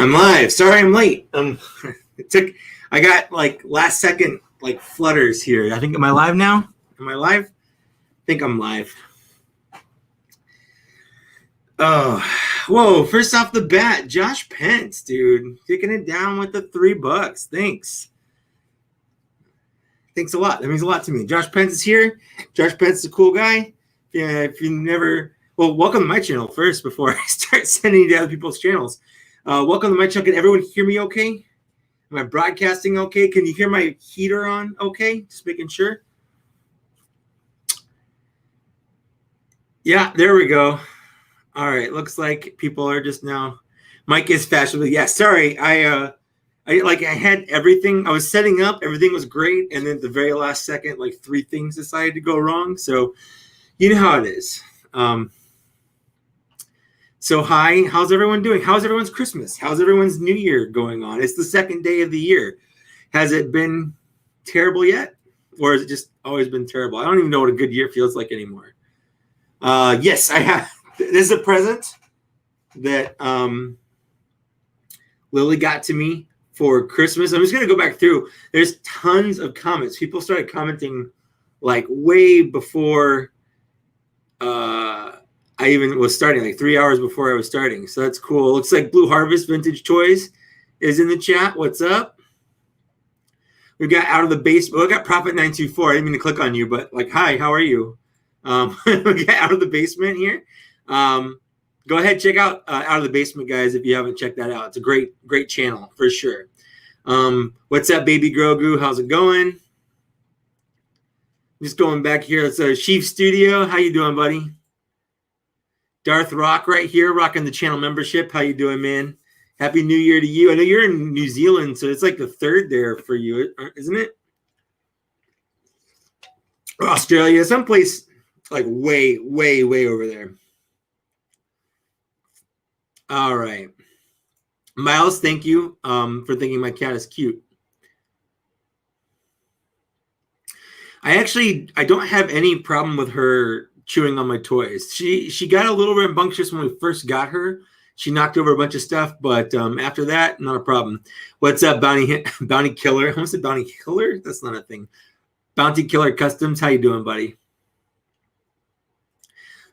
I'm live. Sorry I'm late. I got like last second like flutters here. I think, am I live now? Am I live? I think I'm live. Oh, whoa. First off the bat, Josh Pence, dude. Kicking it down with the $3. Thanks. Thanks a lot. That means a lot to me. Josh Pence is here. Josh Pence is a cool guy. Yeah, if you never, well, welcome to my channel first before I start sending you to other people's channels. Welcome to my channel. Can everyone hear me okay? Am I broadcasting okay? Can you hear my heater on okay? Just making sure. Yeah, there we go. All right, looks like people are just now. Mike is fashionable. Yeah, sorry. I had everything. I was setting up. Everything was great, and then at the very last second, like 3 things decided to go wrong. So you know how it is. So hi, how's everyone doing? How's everyone's Christmas? How's everyone's New Year going on? It's the second day of the year. Has it been terrible yet? Or has it just always been terrible? I don't even know what a good year feels like anymore. Yes, I have. This is a present that Lily got to me for Christmas. I'm just going to go back through. There's tons of comments. People started commenting like way before I even was starting, like 3 hours before I was starting. So that's cool. Looks like Blue Harvest Vintage Toys is in the chat. What's up? We got Out of the Basement. We got Profit 924. I didn't mean to click on you, but like, hi, how are you? We got Out of the Basement here. Go ahead, check out Out of the Basement, guys, if you haven't checked that out. It's a great channel for sure. What's up, Baby Grogu? How's it going? Just going back here. It's Chief Studio. How you doing, buddy? Darth Rock right here, rocking the channel membership. How you doing, man? Happy New Year to you. I know you're in New Zealand, so it's like the 3rd there for you, isn't it? Or Australia, someplace like way over there. All right. Miles, thank you for thinking my cat is cute. I don't have any problem with her chewing on my toys. She got a little rambunctious when we first got her. She knocked over a bunch of stuff, but after that, not a problem. What's up, Bounty Killer? I almost said Bounty Killer? That's not a thing. Bounty Killer Customs, how you doing, buddy?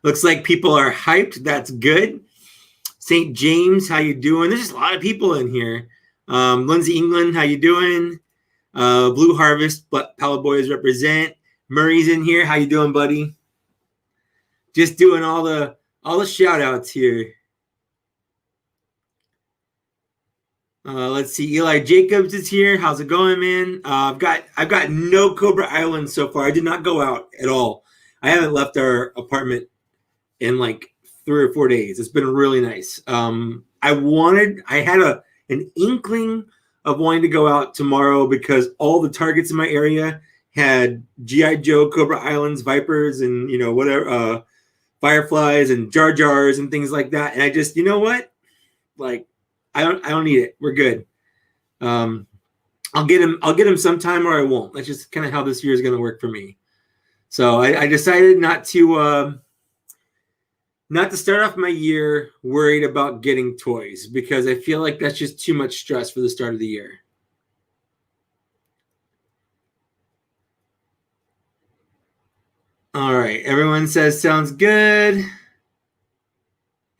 Looks like people are hyped. That's good. St. James, how you doing? There's just a lot of people in here. Lindsay England, how you doing? Blue Harvest, but Palo Boys represent. Murray's in here. How you doing, buddy? Just doing all the shout outs here. Let's see. Eli Jacobs is here. How's it going, man? I've got no Cobra Island so far. I did not go out at all. I haven't left our apartment in like 3 or 4 days. It's been really nice. I had an inkling of wanting to go out tomorrow because all the Targets in my area had G.I. Joe, Cobra Islands, Vipers, and whatever, Fireflies and Jar Jars and things like that. And I just, you know what? Like, I don't need it. We're good. I'll get him sometime or I won't. That's just kind of how this year is going to work for me. So I decided not to start off my year worried about getting toys because I feel like that's just too much stress for the start of the year. All right. Everyone says sounds good.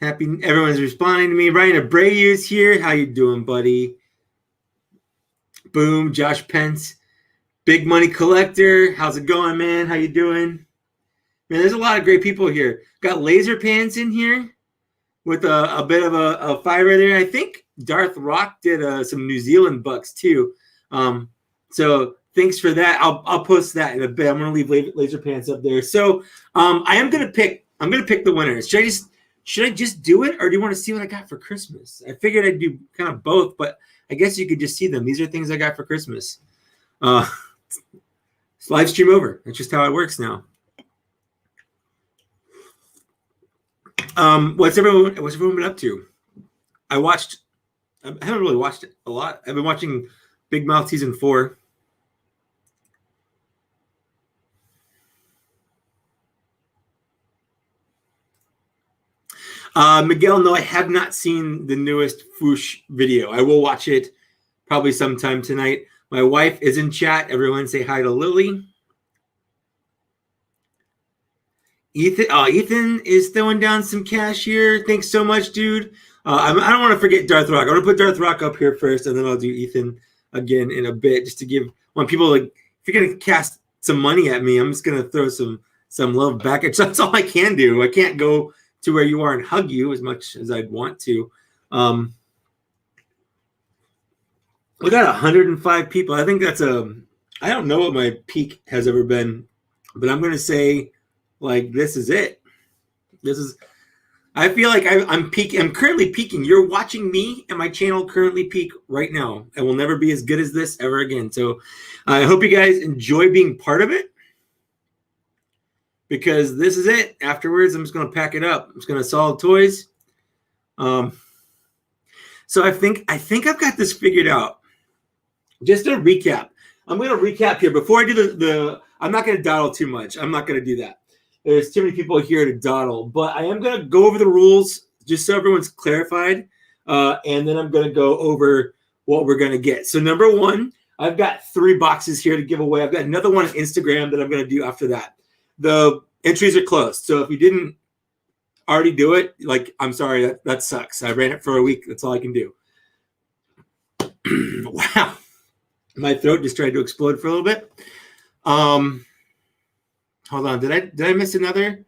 Happy everyone's responding to me. Ryan Abreu is here. How you doing, buddy? Boom. Josh Pence. Big Money Collector. How's it going, man? How you doing? Man, there's a lot of great people here. Got Laser Pants in here with a bit of a fiver there. I think Darth Rock did some New Zealand bucks too. So thanks for that. I'll post that in a bit. I'm gonna leave Laser Pants up there. So I'm gonna pick the winners. Should I just do it, or do you want to see what I got for Christmas? I figured I'd do kind of both, but I guess you could just see them. These are things I got for Christmas. It's live stream over. That's just how it works now. What's everyone been up to? I haven't really watched it a lot. I've been watching Big Mouth season 4. Miguel, no, I have not seen the newest Foosh video. I will watch it probably sometime tonight. My wife is in chat. Everyone say hi to Lily. Ethan is throwing down some cash here. Thanks so much, dude. I don't want to forget Darth Rock. I'm going to put Darth Rock up here first, and then I'll do Ethan again in a bit, just to want people, like, if you're going to cast some money at me, I'm just going to throw some love back. That's all I can do. I can't go to where you are and hug you as much as I'd want to. We got 105 people. I think that's I don't know what my peak has ever been, but I'm going to say, like, this is it. I feel like I'm peaking. I'm currently peaking. You're watching me and my channel currently peak right now. I will never be as good as this ever again. So I hope you guys enjoy being part of it, because this is it. Afterwards, I'm just going to pack it up. I'm just going to solve toys. So I think I've got this figured out. Just a recap. I'm going to recap here before I do I'm not going to dawdle too much. I'm not going to do that. There's too many people here to dawdle, but I am going to go over the rules just so everyone's clarified, and then I'm going to go over what we're going to get. So number one, I've got 3 boxes here to give away. I've got another one on Instagram that I'm going to do after that. The entries are closed, so if you didn't already do it, like, I'm sorry, that sucks. I ran it for a week. That's all I can do. Wow. My throat just tried to explode for a little bit. Hold on. Did I miss another?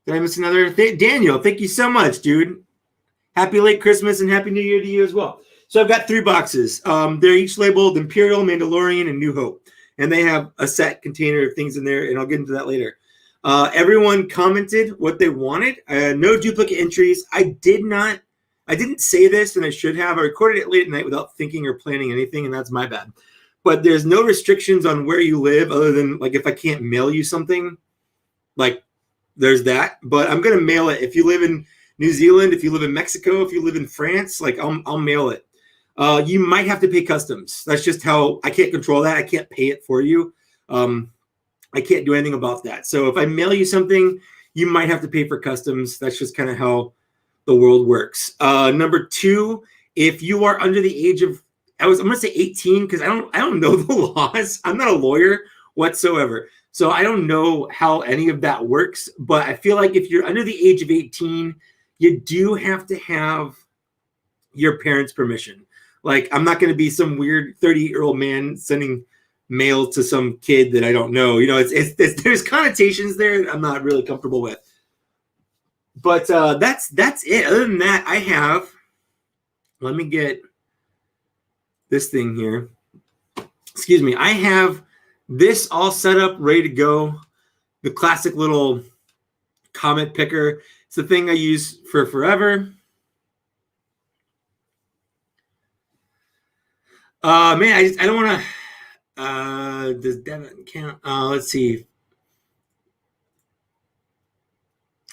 Daniel, thank you so much, dude. Happy late Christmas and Happy New Year to you as well. So I've got 3 boxes. They're each labeled Imperial, Mandalorian, and New Hope. And they have a set container of things in there, and I'll get into that later. Everyone commented what they wanted. No duplicate entries. I didn't say this, and I should have. I recorded it late at night without thinking or planning anything, and that's my bad. But there's no restrictions on where you live, other than, like, if I can't mail you something, like, there's that. But I'm going to mail it. If you live in New Zealand, if you live in Mexico, if you live in France, like, I'll mail it. You might have to pay customs. That's just how, I can't control that. I can't pay it for you. I can't do anything about that. So if I mail you something, you might have to pay for customs. That's just kind of how the world works. Number 2, if you are under the age of, I'm going to say 18, because I don't know the laws. I'm not a lawyer whatsoever. So I don't know how any of that works. But I feel like if you're under the age of 18, you do have to have your parents' permission. Like, I'm not going to be some weird 38-year-old man sending mail to some kid that I don't know. You know, there's connotations there that I'm not really comfortable with. But that's it. Other than that, I have, let me get this thing here. Excuse me. I have this all set up, ready to go. The classic little comet picker. It's the thing I use for forever. Man, I don't want to. Does Devin count? Let's see.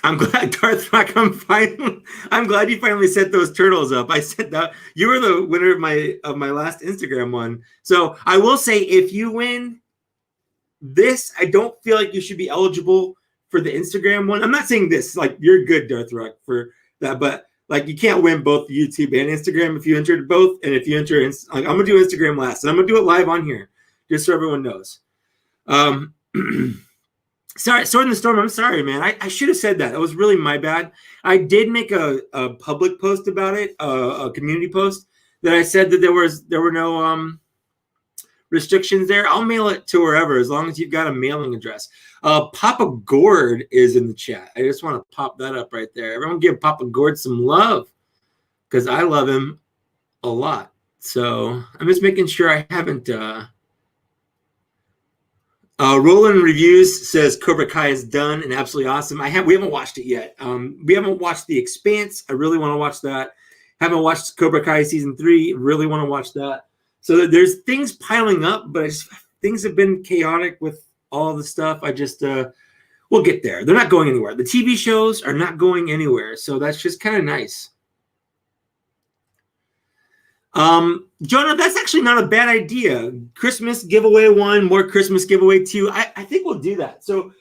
I'm glad, Darth Rock. I'm glad you finally set those turtles up. I said that you were the winner of my last Instagram one. So I will say, if you win this, I don't feel like you should be eligible for the Instagram one. I'm not saying this, like, you're good, Darth Rock, for that, but, like, you can't win both YouTube and Instagram if you entered both. And if you enter, I'm gonna do Instagram last, and I'm gonna do it live on here, just so everyone knows. Sorry, Sword in the Storm. I'm sorry, man. I should have said that. That was really my bad. I did make a public post about it, a community post, that I said that there were no restrictions there. I'll mail it to wherever, as long as you've got a mailing address. Papa Gord is in the chat. I just want to pop that up right there. Everyone give Papa Gord some love, because I love him a lot. So I'm just making sure I haven't... Roland Reviews says Cobra Kai is done and absolutely awesome. We haven't watched it yet. We haven't watched The Expanse. I really want to watch that. Haven't watched Cobra Kai season 3. Really want to watch that. So there's things piling up, but things have been chaotic with all the stuff. We'll get there. They're not going anywhere. The TV shows are not going anywhere, so that's just kind of nice. Jonah, that's actually not a bad idea. Christmas giveaway 1, more Christmas giveaway 2. I think we'll do that. So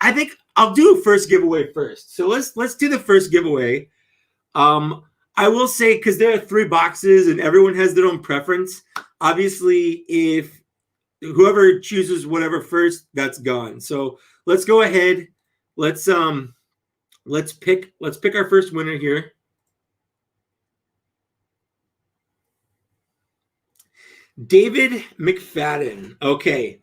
I think I'll do first giveaway first. So let's do the first giveaway. I will say, because there are 3 boxes and everyone has their own preference. Obviously, if whoever chooses whatever first, that's gone. So let's go ahead. Let's pick our first winner here. David McFadden. Okay.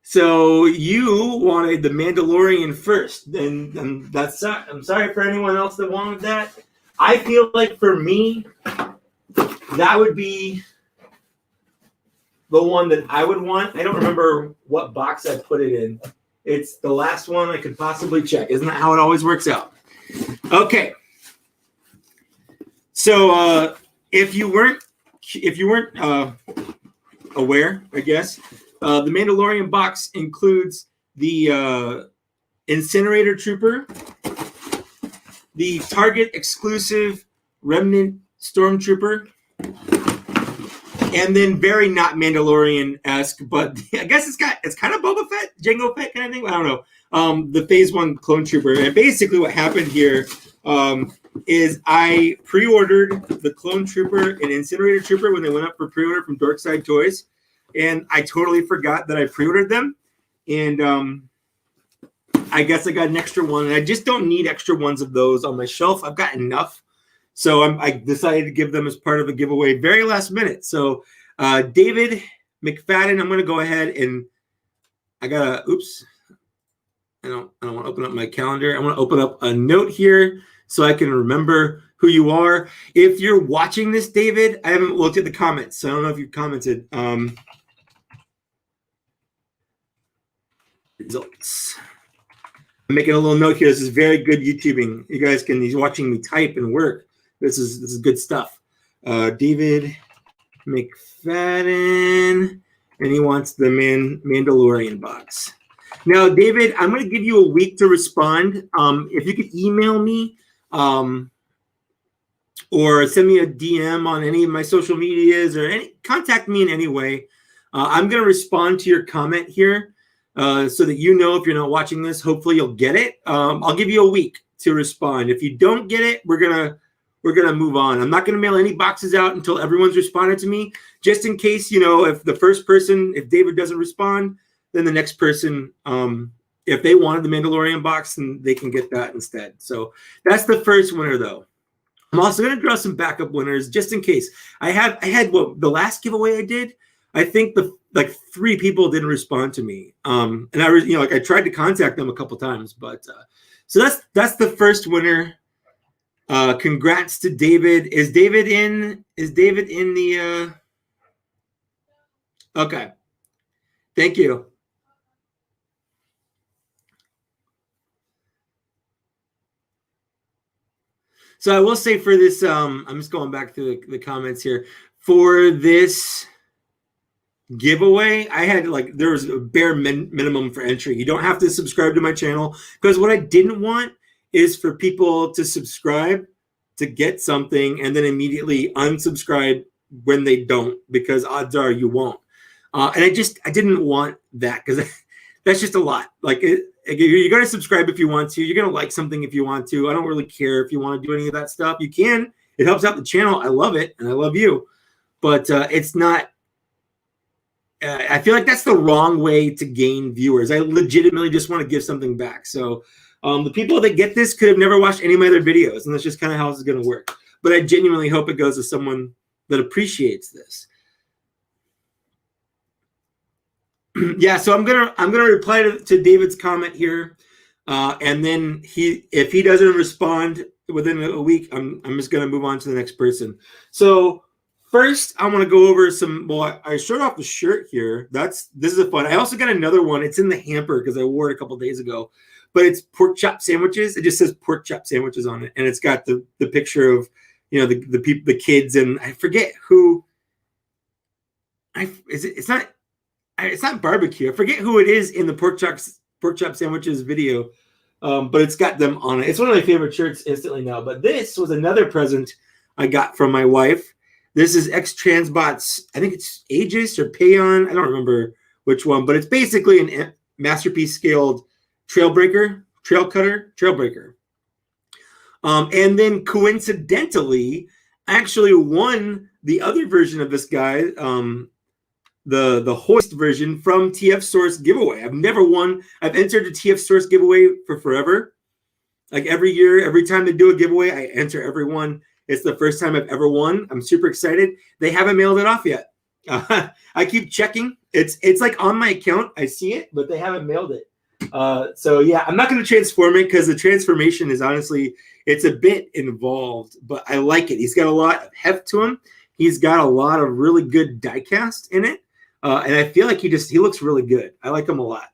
So you wanted the Mandalorian first, and that's I'm sorry for anyone else that wanted that. I feel like for me, that would be the one that I would want. I don't remember what box I put it in. It's the last one I could possibly check. Isn't that how it always works out? Okay. So if you weren't aware, I guess, the Mandalorian box includes the Incinerator Trooper, the Target exclusive Remnant Stormtrooper, and then very not Mandalorian-esque, but I guess it's kind of Boba Fett, Jango Fett kind of thing. I don't know. The Phase 1 Clone Trooper, and basically what happened here is I pre-ordered the Clone Trooper and Incinerator Trooper when they went up for pre-order from Dorkside Toys, and I totally forgot that I pre-ordered them, and I guess I got an extra one, and I just don't need extra ones of those on my shelf. I've got enough. So I decided to give them as part of a giveaway very last minute. So David McFadden, I'm going to go ahead and I got to, oops. I don't want to open up my calendar. I want to open up a note here so I can remember who you are. If you're watching this, David, I haven't looked at the comments, so I don't know if you commented. Results. I'm making a little note here. This is very good YouTubing. You guys can, he's watching me type and work. This is good stuff. David McFadden, and he wants the Mandalorian box. Now, David, I'm going to give you a week to respond. If you could email me or send me a DM on any of my social medias or contact me in any way, I'm going to respond to your comment here so that you know if you're not watching this. Hopefully, you'll get it. I'll give you a week to respond. If you don't get it, we're gonna move on. I'm not going to mail any boxes out until everyone's responded to me, just in case, if the first person, if David doesn't respond, then the next person, if they wanted the Mandalorian box, then they can get that instead. So that's the first winner, though. I'm also going to draw some backup winners just in case. I had the last giveaway I did, I think 3 people didn't respond to me. And I was, I tried to contact them a couple times, but so that's the first winner. Congrats to David. Is David in the okay. Thank you. So I will say for this, I'm just going back through the comments here. For this giveaway, I had there was a bare minimum for entry. You don't have to subscribe to my channel, because what I didn't want is for people to subscribe to get something and then immediately unsubscribe when they don't, because odds are you won't. And I didn't want that, because that's just a lot. You're going to subscribe if you want to. You're going to like something if you want to. I don't really care if you want to do any of that stuff. You can. It helps out the channel. I love it, and I love you. But it's not. I feel like that's the wrong way to gain viewers. I legitimately just want to give something back. So the people that get this could have never watched any of my other videos, and that's just kind of how this is going to work. But I genuinely hope it goes to someone that appreciates this. Yeah, so I'm gonna reply to David's comment here, and then if he doesn't respond within a week, I'm just gonna move on to the next person. So first, I want to go over some. Well, I showed off the shirt here. This is a fun. I also got another one. It's in the hamper because I wore it a couple days ago, but it's pork chop sandwiches. It just says pork chop sandwiches on it, and it's got the picture of the people, the kids, and I forget who. It's not barbecue. I forget who it is in the pork chop sandwiches video, but it's got them on it. It's one of my favorite shirts instantly now. But this was another present I got from my wife. This is X-Transbot's, I think it's Aegis or Payon. I don't remember which one, but it's basically a Masterpiece scaled Trailbreaker Trailbreaker. And then coincidentally, I actually won the other version of this guy, the hoist version from TF Source giveaway. I've never won. I've entered a TF Source giveaway for forever. Like every year, every time they do a giveaway, I enter every one. It's the first time I've ever won. I'm super excited. They haven't mailed it off yet. I keep checking. It's like on my account. I see it, but they haven't mailed it. So yeah, I'm not going to transform it because the transformation is honestly, it's a bit involved, but I like it. He's got a lot of heft to him. He's got a lot of really good die cast in it. And I feel like he looks really good. I like him a lot.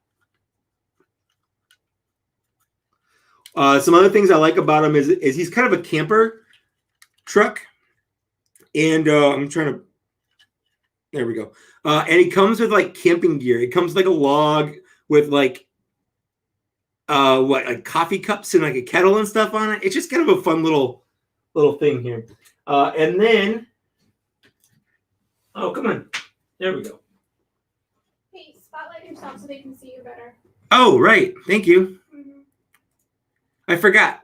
Some other things I like about him is he's kind of a camper truck. And I'm trying to, there we go. And he comes with like camping gear. It comes like a log with like, like coffee cups and like a kettle and stuff on it. It's just kind of a fun little thing here. And then, oh, come on. There we go. Hey, spotlight yourself so they can see you better. Oh, right. Thank you. Mm-hmm. I forgot.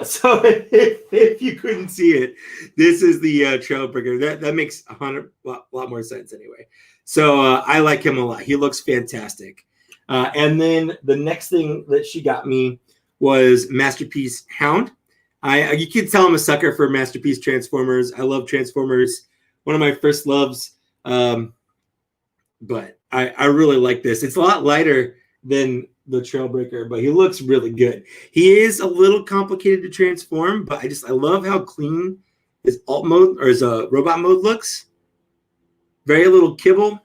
So if you couldn't see it, this is the Trailbreaker. That makes a lot more sense anyway. So I like him a lot. He looks fantastic. And then the next thing that she got me was Masterpiece Hound. You can tell I'm a sucker for Masterpiece Transformers. I love Transformers. One of my first loves. But I really like this. It's a lot lighter than the Trailbreaker, but he looks really good. He is a little complicated to transform, but I love how clean his alt mode or his robot mode looks. Very little kibble.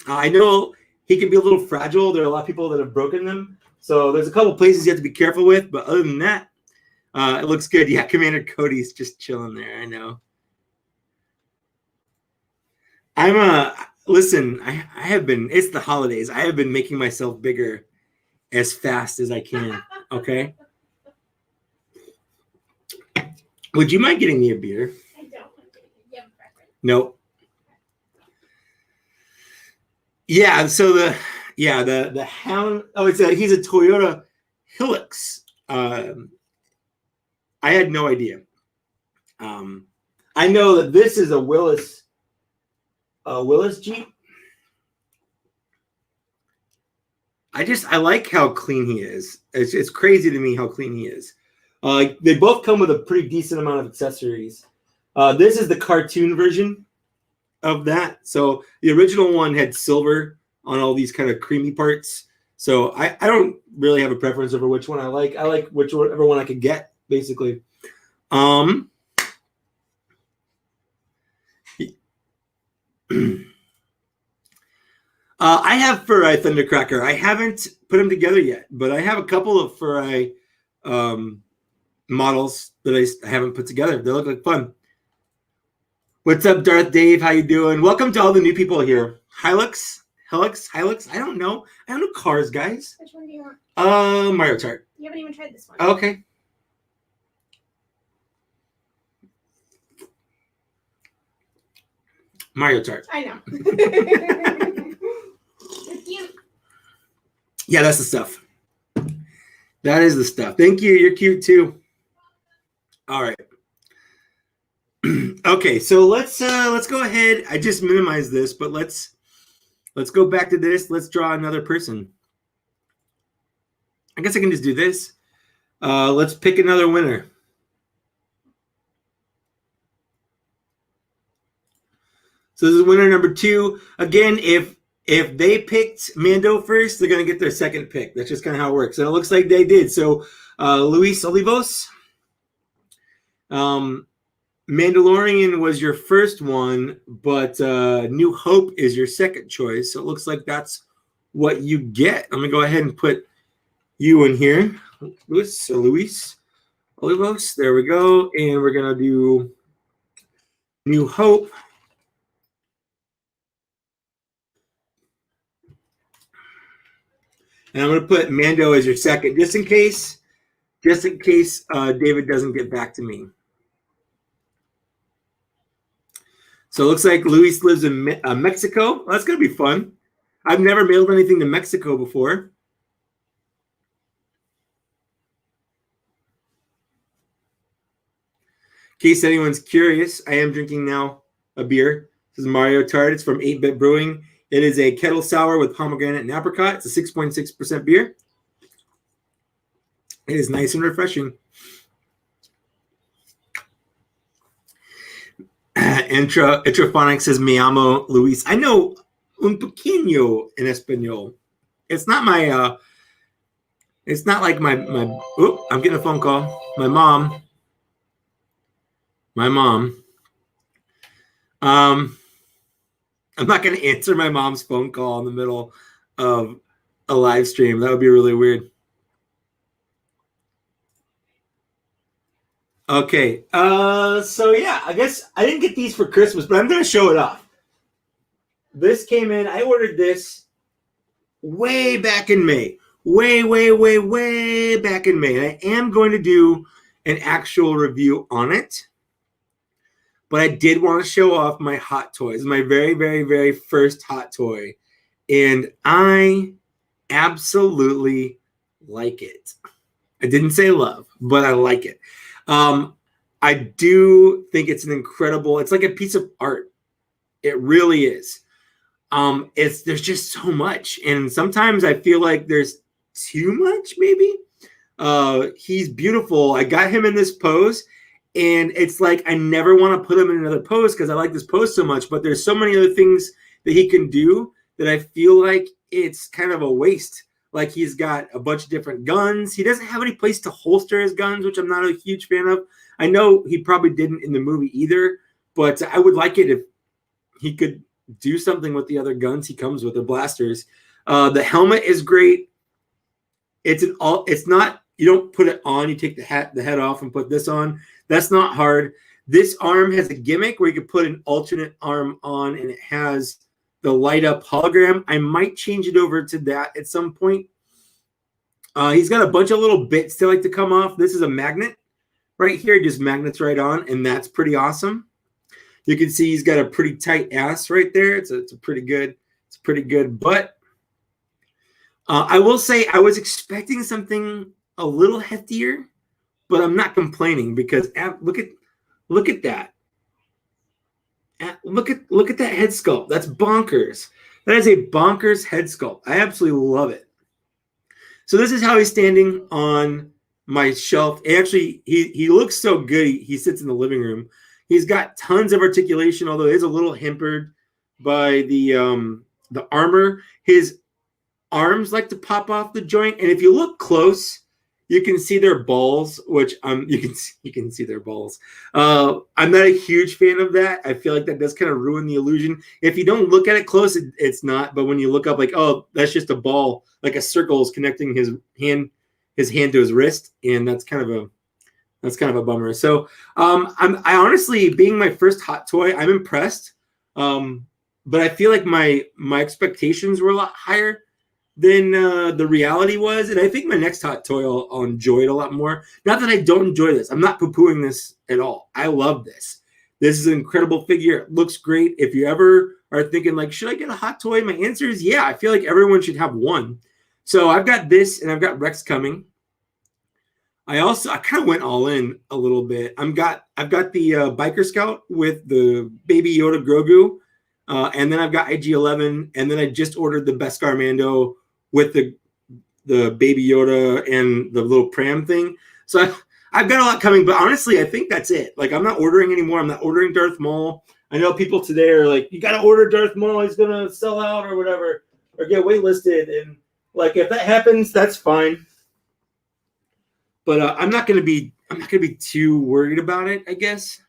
I know he can be a little fragile. There are a lot of people that have broken them. So there's a couple places you have to be careful with. But other than that, it looks good. Yeah, Commander Cody's just chilling there. I know. Listen, I have been, it's the holidays. I have been making myself bigger as fast as I can. Okay? Would you mind getting me a beer? I don't want to. You have a preference? Nope. Yeah, so the Hound, he's a Toyota Hilux. I had no idea. I know that this is a Willis Jeep. I like how clean he is. It's crazy to me how clean he is. They both come with a pretty decent amount of accessories. This is the cartoon version of that. So the original one had silver on all these kind of creamy parts. So I don't really have a preference over which one I like. I like whichever one I could get, basically. I have Fur-Eye Thundercracker. I haven't put them together yet, but I have a couple of Fur-Eye models that I haven't put together. They look like fun. What's up, Darth Dave? How you doing? Welcome to all the new people here. Hilux. I don't know. I don't know cars, guys. Which one do you want? Mario Kart. You haven't even tried this one. Okay. Mario Kart. I know. It's cute. Yeah, that's the stuff. That is the stuff. Thank you. You're cute too. All right. Okay, so let's go ahead. I just minimized this, but let's go back to this. Let's draw another person. I guess I can just do this. Let's pick another winner. So this is winner number 2. Again, if they picked Mando first, they're going to get their second pick. That's just kind of how it works. And it looks like they did. So Luis Olivos, Mandalorian was your first one, but New Hope is your second choice. So it looks like that's what you get. I'm going to go ahead and put you in here. Luis Olivos. There we go. And we're going to do New Hope. And I'm going to put Mando as your second, just in case David doesn't get back to me. So it looks like Luis lives in Mexico. Well, that's going to be fun. I've never mailed anything to Mexico before. case anyone's curious, I am drinking now a beer. This is Mario Tart. It's from 8-Bit Brewing. It is a kettle sour with pomegranate and apricot. It's a 6.6% beer. It is nice and refreshing. Introphonic says, Me llamo Luis. I know un pequeño en español. It's not my, it's not like my, oh, I'm getting a phone call. My mom. I'm not going to answer my mom's phone call in the middle of a live stream. That would be really weird. Okay. So yeah, I guess I didn't get these for Christmas, but I'm going to show it off. This came in. I ordered this way back in May. Way back in May. And I am going to do an actual review on it. But I did want to show off my hot toys, my very first hot toy. And I absolutely like it. I didn't say love, but I like it. I do think it's an incredible, it's like a piece of art. It really is. There's just so much. And sometimes I feel like there's too much, maybe. He's beautiful. I got him in this pose. And it's like I never want to put him in another pose because I like this pose so much. But there's so many other things that he can do that I feel like it's kind of a waste. Like he's got a bunch of different guns. He doesn't have any place to holster his guns, which I'm not a huge fan of. I know he probably didn't in the movie either. But I would like it if he could do something with the other guns he comes with, the blasters. The helmet is great. It's not, you don't put it on, you take the head off and put this on. That's not hard. This arm has a gimmick where you can put an alternate arm on and it has the light up hologram. I might change it over to that at some point. He's got a bunch of little bits that like to come off. This is a magnet right here, just magnets right on, and that's pretty awesome. You can see he's got a pretty tight ass right there. It's a pretty good butt. I will say I was expecting something a little heftier, but I'm not complaining because look at that. Look at that head sculpt. That's bonkers. That is a bonkers head sculpt. I absolutely love it. So this is how he's standing on my shelf. Actually, he looks so good. He sits in the living room. He's got tons of articulation, although it is a little hampered by the armor. His arms like to pop off the joint, and if you look close, you can see their balls, which you can see their balls. I'm not a huge fan of that. I feel like that does kind of ruin the illusion. If you don't look at it close, it's not. But when you look up, like, oh, that's just a ball, like a circle is connecting his hand to his wrist, and that's kind of a bummer. So I honestly, being my first hot toy, I'm impressed. But I feel like my expectations were a lot higher than the reality was. And I think my next hot toy, I'll enjoy it a lot more. Not that I don't enjoy this. I'm not poo-pooing this at all. I love this. This is an incredible figure. It looks great. If you ever are thinking, like, should I get a hot toy? My answer is yeah. I feel like everyone should have one. So I've got this, and I've got Rex coming. I kind of went all in a little bit. I've got the Biker Scout with the Baby Yoda Grogu. And then I've got IG-11, and then I just ordered the Beskar Mando with the Baby Yoda and the little pram thing. So I've got a lot coming, but honestly, I think that's it. Like, I'm not ordering anymore. I'm not ordering Darth Maul. I know people today are like, you got to order Darth Maul. He's going to sell out or whatever, or get waitlisted. And like, if that happens, that's fine. But I'm not going to be too worried about it, I guess.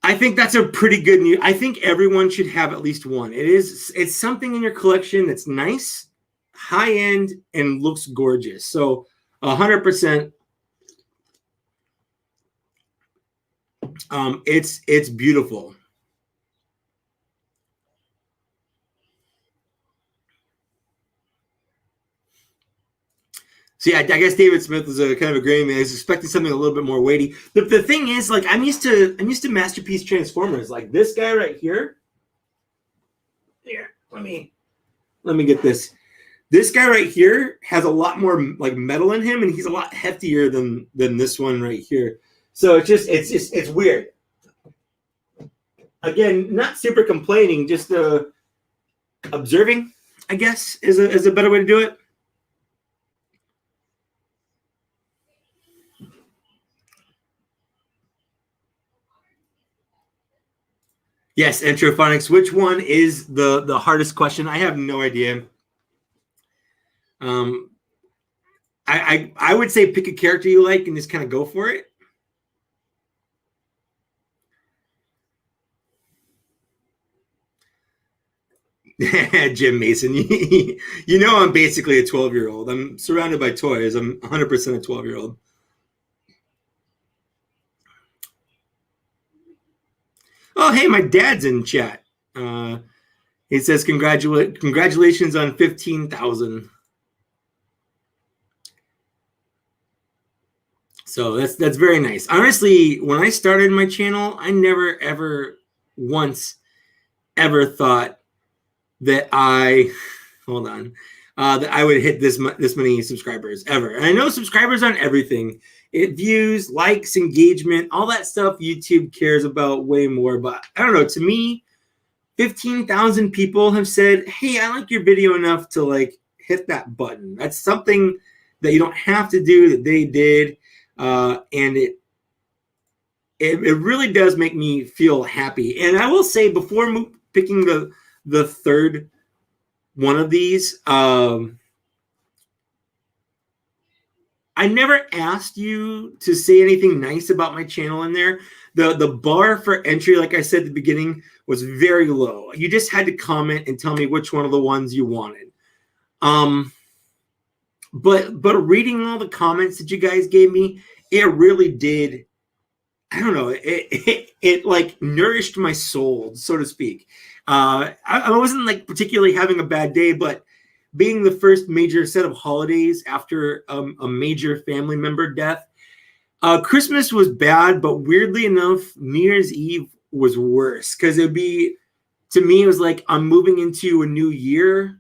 I think that's a pretty good news. I think everyone should have at least one. It's something in your collection that's nice, high end, and looks gorgeous. So 100%. It's beautiful. So yeah, I guess David Smith was a kind of agreeing with me. I was expecting something a little bit more weighty. The thing is, like, I'm used to Masterpiece Transformers. Like this guy right here. Here, let me get this. This guy right here has a lot more like metal in him, and he's a lot heftier than this one right here. So it's weird. Again, not super complaining, just observing, I guess, is a better way to do it. Yes, Entrophonics. Which one is the hardest question? I have no idea. I would say pick a character you like and just kind of go for it. Jim Mason, you know I'm basically a 12-year-old. I'm surrounded by toys. I'm 100% a 12-year-old. Oh, hey, my dad's in chat. He says congratulations on 15,000. So that's very nice. Honestly, when I started my channel, I never ever once ever thought that I that I would hit this many subscribers ever. And I know subscribers aren't everything. It views, likes, engagement, all that stuff YouTube cares about way more. But I don't know. To me, 15,000 people have said, "Hey, I like your video enough to like hit that button." That's something that you don't have to do that they did, and it really does make me feel happy. And I will say, before picking the third one of these, I never asked you to say anything nice about my channel in there. The bar for entry, like I said at the beginning, was very low. You just had to comment and tell me which one of the ones you wanted. But reading all the comments that you guys gave me, it really did. I don't know. It like nourished my soul, so to speak. I wasn't like particularly having a bad day, but being the first major set of holidays after a major family member death, Christmas was bad, but weirdly enough, New Year's Eve was worse because it'd be, to me, it was like I'm moving into a new year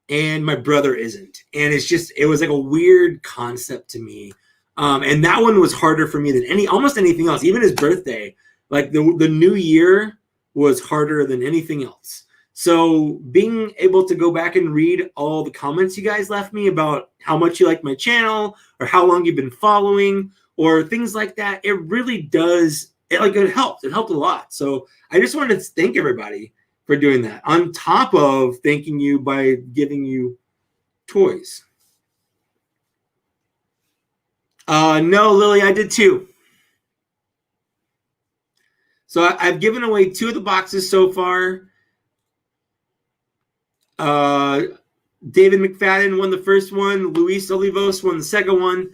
and my brother isn't. And it was like a weird concept to me. And that one was harder for me than almost anything else, even his birthday. Like the new year was harder than anything else. So being able to go back and read all the comments you guys left me about how much you like my channel or how long you've been following or things like that, it really does. It helped. It helped a lot. So I just wanted to thank everybody for doing that, on top of thanking you by giving you toys. No, Lily, I did too. So I've given away 2 of the boxes so far. David McFadden won the first one. Luis Olivos won the second one.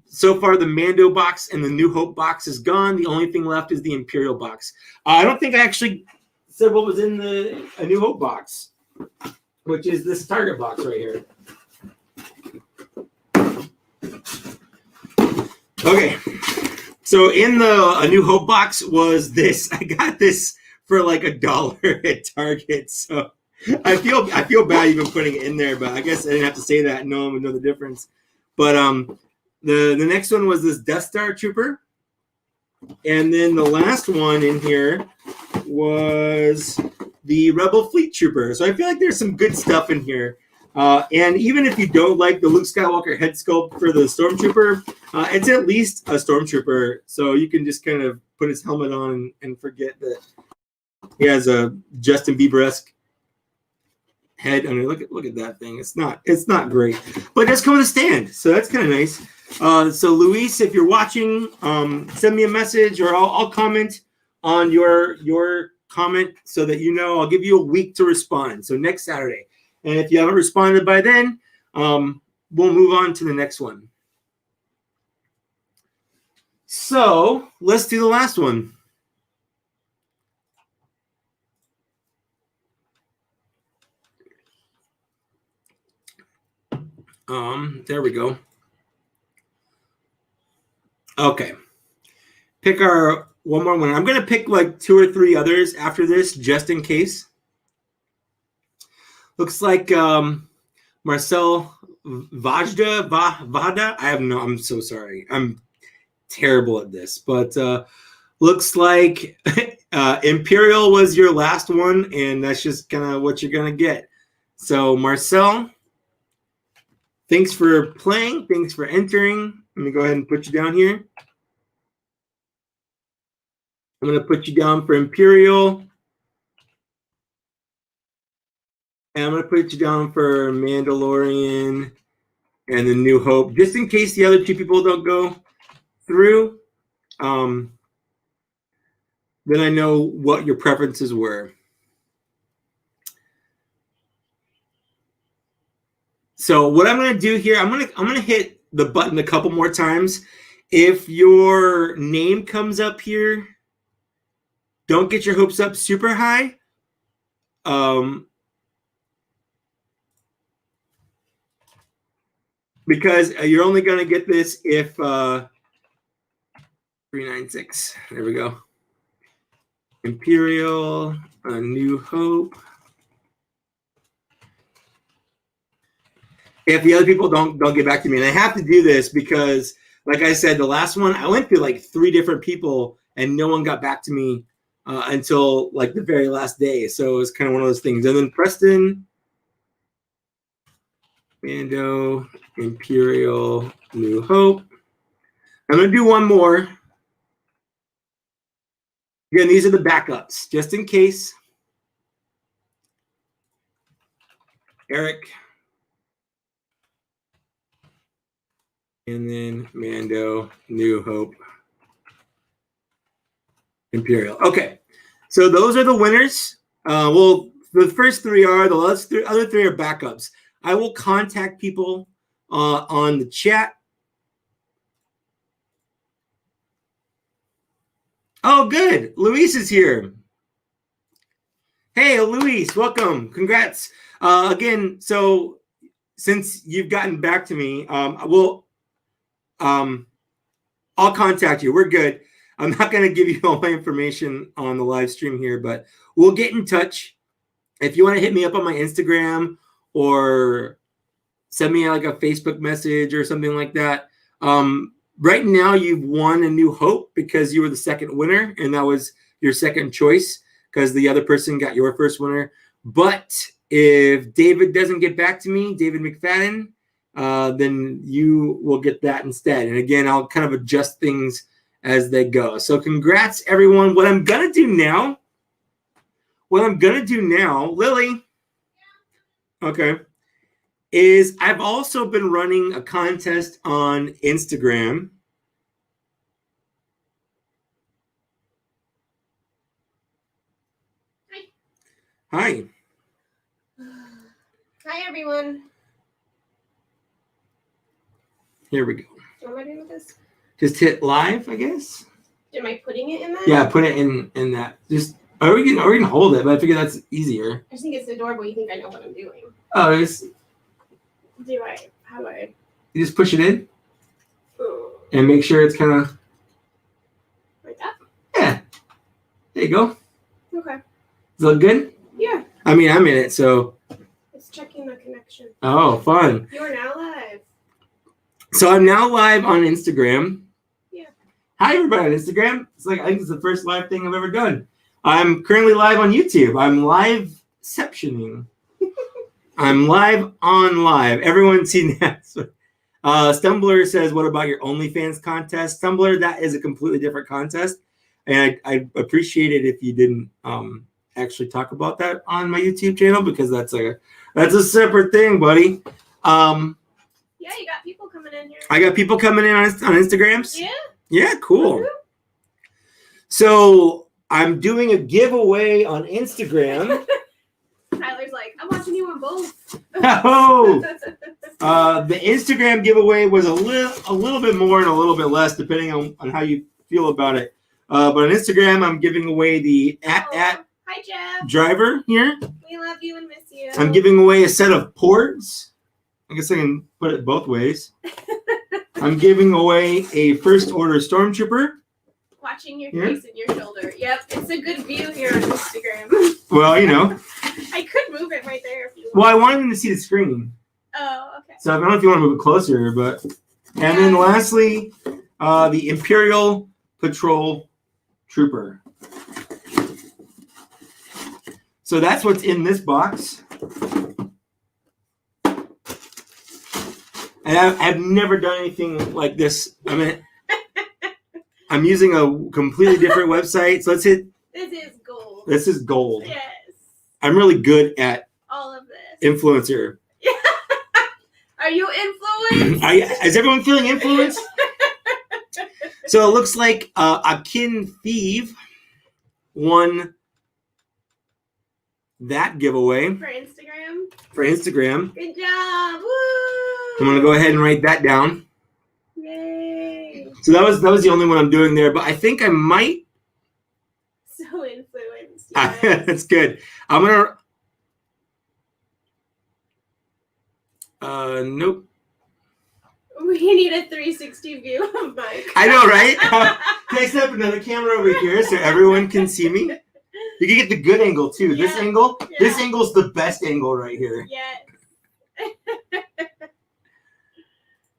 So far, the Mando box and the New Hope box is gone. The only thing left is the Imperial box. I don't think I actually said what was in a New Hope box, which is this Target box right here. Okay, so in a New Hope box was this. I got this for like $1 at Target. So I feel bad even putting it in there, but I guess I didn't have to say that. No one would know the difference. But the next one was this Death Star Trooper, and then the last one in here was the Rebel Fleet Trooper. So I feel like there's some good stuff in here. And even if you don't like the Luke Skywalker head sculpt for the Stormtrooper, it's at least a Stormtrooper. So you can just kind of put his helmet on and forget that he has a Justin Bieber-esque head. I mean, look at that thing. It's not great, but it does come with a stand, so that's kind of nice. So Luis, if you're watching, send me a message or I'll comment on your comment so that you know. I'll give you a week to respond. So next Saturday. And if you haven't responded by then, we'll move on to the next one. So let's do the last one. There we go. Okay. Pick our one more one. I'm going to pick like 2 or 3 others after this, just in case. Looks like Marcel Vada. I'm so sorry. I'm terrible at this, but looks like Imperial was your last one, and that's just kind of what you're gonna get. So Marcel, thanks for playing. Thanks for entering. Let me go ahead and put you down here. I'm gonna put you down for Imperial. And I'm going to put you down for Mandalorian and the New Hope, just in case the other two people don't go through. Then I know what your preferences were. So what I'm going to do here, I'm going to hit the button a couple more times. If your name comes up here, don't get your hopes up super high. Because you're only going to get this if 396. There we go. Imperial, A New Hope. If the other people don't get back to me, and I have to do this because, like I said, the last one I went through like 3 different people, and no one got back to me until like the very last day. So it was kind of one of those things. And then Preston, Mando, Imperial, New Hope. I'm gonna do one more. Again, these are the backups, just in case. Eric. And then Mando, New Hope, Imperial. Okay, so those are the winners. Well, the first 3 are. The other 3 are backups. I will contact people on the chat. Oh, good. Luis is here. Hey, Luis, welcome. Congrats. Again, so since you've gotten back to me, I'll contact you. We're good. I'm not going to give you all my information on the live stream here, but we'll get in touch. If you want to hit me up on my Instagram or send me like a Facebook message or something like that. Right now, you've won A New Hope because you were the second winner, and that was your second choice because the other person got your first winner. But if David doesn't get back to me, David McFadden, then you will get that instead. And again, I'll kind of adjust things as they go. So congrats, everyone. What I'm going to do now, Lily, okay, is I've also been running a contest on Instagram. Hi. Hi, everyone. Here we go. What am I doing with this? Just hit live, I guess. Am I putting it in that? Yeah, put it in that. Just or we can hold it, but I figure that's easier. I just think it's adorable. You think I know what I'm doing. Oh, it's How do I? you just push it in and make sure it's kind of Like that? yeah. There you go. Okay. Does it look good? Yeah. I mean, I'm in it, so. It's checking the connection. Oh, fun. You are now live. So I'm now live on Instagram. Yeah. Hi, everybody on Instagram. It's like I think it's the first live thing I've ever done. I'm currently live on YouTube. I'm live-ceptioning. I'm live on live. Everyone's seen that. Stumbler says, what about your OnlyFans contest? Stumbler, that is a completely different contest. And I appreciate it if you didn't actually talk about that on my YouTube channel because that's a separate thing, buddy. Yeah, you got people coming in here. I got people coming in on Instagrams. Yeah. Yeah, cool. Mm-hmm. So I'm doing a giveaway on Instagram. Tyler's like, I'm watching you on both. Oh, the Instagram giveaway was a little bit more and a little bit less depending on how you feel about it. But on Instagram, I'm giving away the at Hi, Jeff. driver here. We love you and miss you. I'm giving away a set of ports. I guess I can put it both ways. I'm giving away a first order stormtrooper. Watching your face and your shoulder. Yep, it's a good view here on Instagram. Well, you know. I could move it right there if you want. Well, I wanted them to see the screen. Oh, okay. So I don't know if you want to move it closer, but and then lastly, the Imperial Patrol Trooper. So that's what's in this box. And I've never done anything like this. I mean, I'm using a completely different website. So let's hit. This is gold. This is gold. Yes. I'm really good at all of this. Influencer. Are you influenced? Is everyone feeling influenced? So it looks like Akin Thief won that giveaway For Instagram? For Instagram. Good job. Woo! I'm gonna go ahead and write that down. Yay. So that was the only one I'm doing there, but I think I might. So influenced. Yes. That's good. I'm gonna. Nope. We need a 360 view of Mike. I know, right? Can I set up another camera over here so everyone can see me? You can get the good angle too. Yeah. This angle, Yeah. This angle's the best angle right here. Yes.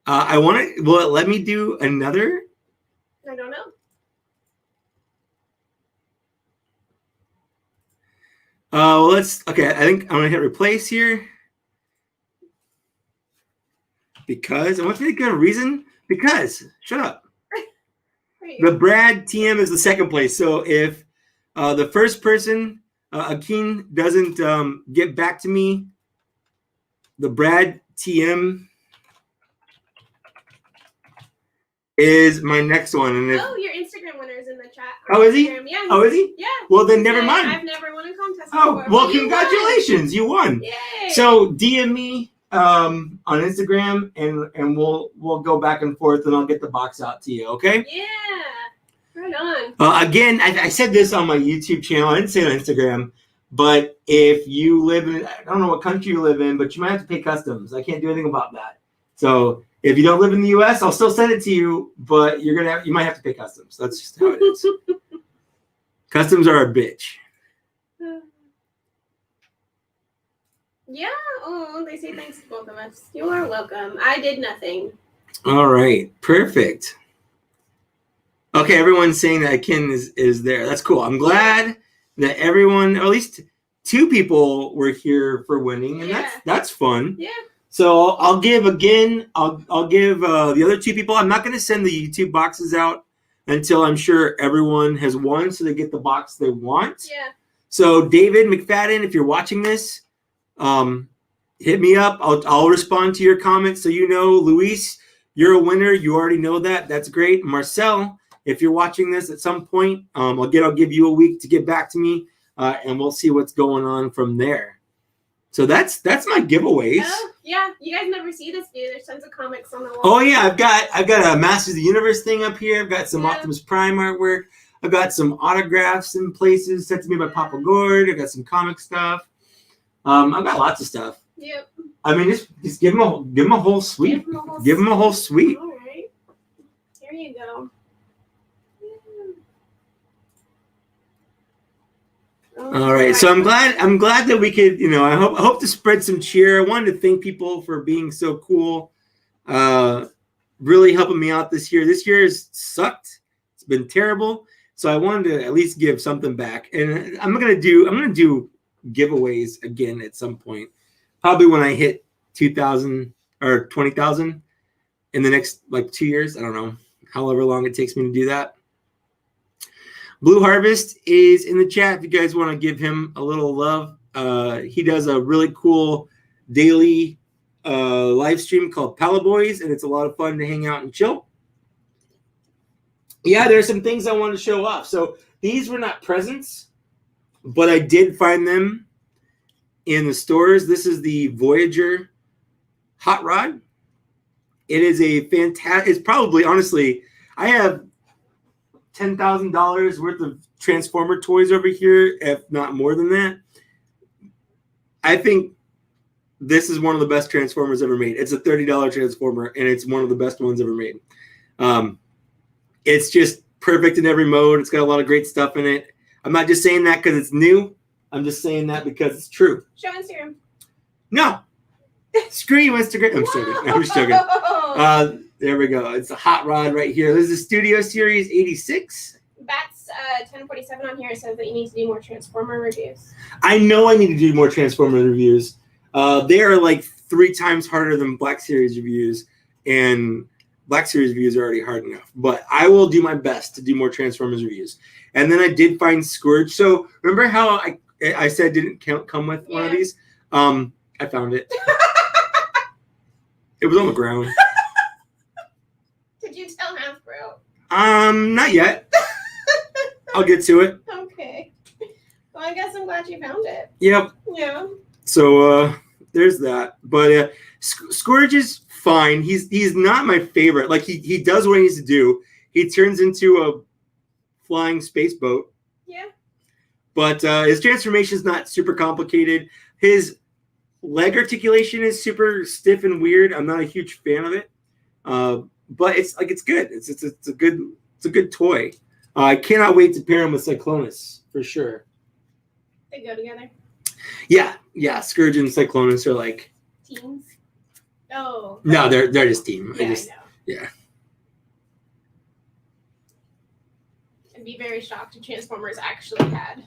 I want to. Will it let me do another? I don't know. Well, let's. Okay, I think I'm gonna hit replace here because I want to make a reason. Because shut up. The Brad TM is the second place. So if the first person, Akin, doesn't get back to me, the Brad TM is my next one. And if, your Instagram winner is in the chat. Oh, is he? Yeah. Oh, is he? Yeah. Well, then never mind. I've never won a contest Oh, before. well, but you congratulations. You won. Yay. So DM me on Instagram and we'll go back and forth and I'll get the box out to you, okay? Yeah. Right on. Again, I said this on my YouTube channel. I didn't say it on Instagram. But if you live in, I don't know what country you live in, but you might have to pay customs. I can't do anything about that. So if you don't live in the U.S., I'll still send it to you, but you might have to pay customs. That's just how it is. Customs are a bitch. Yeah. Oh, they say thanks to both of us. You are welcome. I did nothing. All right. Perfect. Okay, everyone's saying that Akin is there. That's cool. I'm glad that everyone, or at least 2 people, were here for winning, and that's fun. Yeah. So I'll give again. I'll give the other 2 people. I'm not going to send the YouTube boxes out until I'm sure everyone has won, so they get the box they want. Yeah. So David McFadden, if you're watching this, hit me up. I'll respond to your comments so you know. Luis, you're a winner. You already know that. That's great. Marcel, if you're watching this at some point, I'll give you a week to get back to me, and we'll see what's going on from there. So that's my giveaways. Oh, yeah. You guys never see this view. There's tons of comics on the wall. Oh yeah, I've got a Masters of the Universe thing up here. I've got some Optimus Prime artwork. I've got some autographs in places sent to me by Papa Gord. I've got some comic stuff. I've got lots of stuff. Yep. I mean, just give them a whole suite. Give them a whole suite. All right. Here you go. All right, so I'm glad that we could, I hope to spread some cheer. I wanted to thank people for being so cool, really helping me out this year. This year has sucked; it's been terrible. So I wanted to at least give something back, and I'm gonna do giveaways again at some point, probably when I hit 2,000 or 20,000 in the next 2 years. I don't know, however long it takes me to do that. Blue Harvest is in the chat if you guys want to give him a little love. He does a really cool daily live stream called Palaboys, and it's a lot of fun to hang out and chill. Yeah, there's some things I want to show off. So these were not presents, but I did find them in the stores. This is the Voyager Hot Rod. It is a fantastic, it's probably, honestly, I have $10,000 worth of Transformer toys over here, if not more than that. I think this is one of the best Transformers ever made. It's a $30 Transformer, and it's one of the best ones ever made. It's just perfect in every mode. It's got a lot of great stuff in it. I'm not just saying that because it's new. I'm just saying that because it's true. Show Instagram. No. Screw you, Instagram. I'm just joking. I'm just joking. There we go. It's a hot rod right here. This is Studio Series 86. Bats 1047 on here. It says that you need to do more Transformer reviews. I know I need to do more Transformer reviews. They are like 3 times harder than Black Series reviews, and Black Series reviews are already hard enough. But I will do my best to do more Transformers reviews. And then I did find Scourge. So remember how I said didn't come with one of these? I found it. It was on the ground. Did you tell Hasbro? Not yet. I'll get to it. Okay. Well, I guess I'm glad you found it. Yep. Yeah. So there's that. But Scourge is fine. He's not my favorite. Like he does what he needs to do. He turns into a flying space boat. Yeah. But his transformation is not super complicated. His leg articulation is super stiff and weird. I'm not a huge fan of it. But it's good. It's a good toy. I cannot wait to pair him with Cyclonus for sure. They go together. Yeah. Scourge and Cyclonus are like teams. Oh. No, they're just team. Yeah, I know. Yeah. I'd be very shocked if Transformers actually had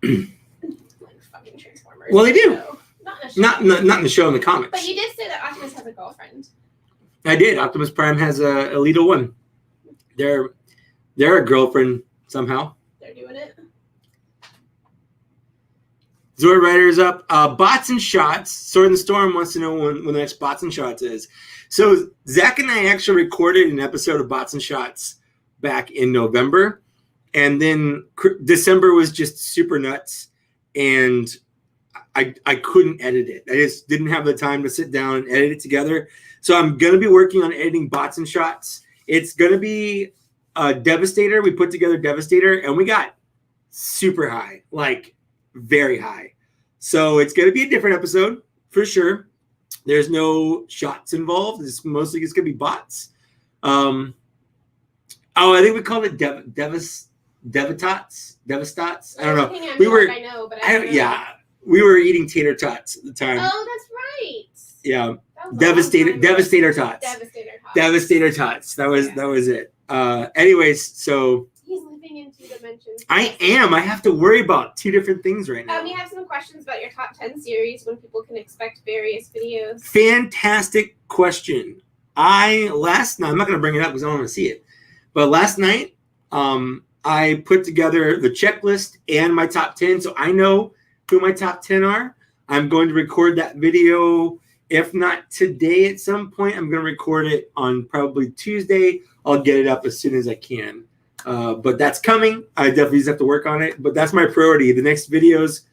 like fucking Transformers. Well, they do. Not in a show. Not in the show, in the comics. But you did say that Optimus has a girlfriend. I did. Optimus Prime has a Little One. They're a girlfriend somehow. They're doing it. Zord Rider is up. Bots and Shots. Sword and Storm wants to know when the next Bots and Shots is. So Zach and I actually recorded an episode of Bots and Shots back in November. And then December was just super nuts. And I couldn't edit it. I just didn't have the time to sit down and edit it together. So I'm going to be working on editing Bots and Shots. It's going to be Devastator. We put together Devastator, and we got super high, like very high. So it's going to be a different episode for sure. There's no shots involved. It's mostly going to be bots. I think we called it Devastats. I don't know. We were eating tater tots at the time. Oh, that's right. Yeah. Devastator tots. Devastator tots. That was it. Anyways, so he's living in 2 dimensions. I am. I have to worry about 2 different things right now. We have some questions about your top 10 series, when people can expect various videos. Fantastic question. Last night, I'm not going to bring it up because I don't want to see it. But last night, I put together the checklist and my top 10. So I know who my top 10 are. I'm going to record that video. If not today at some point, I'm going to record it on probably Tuesday. I'll get it up as soon as I can. But that's coming. I definitely just have to work on it. But that's my priority. The next videos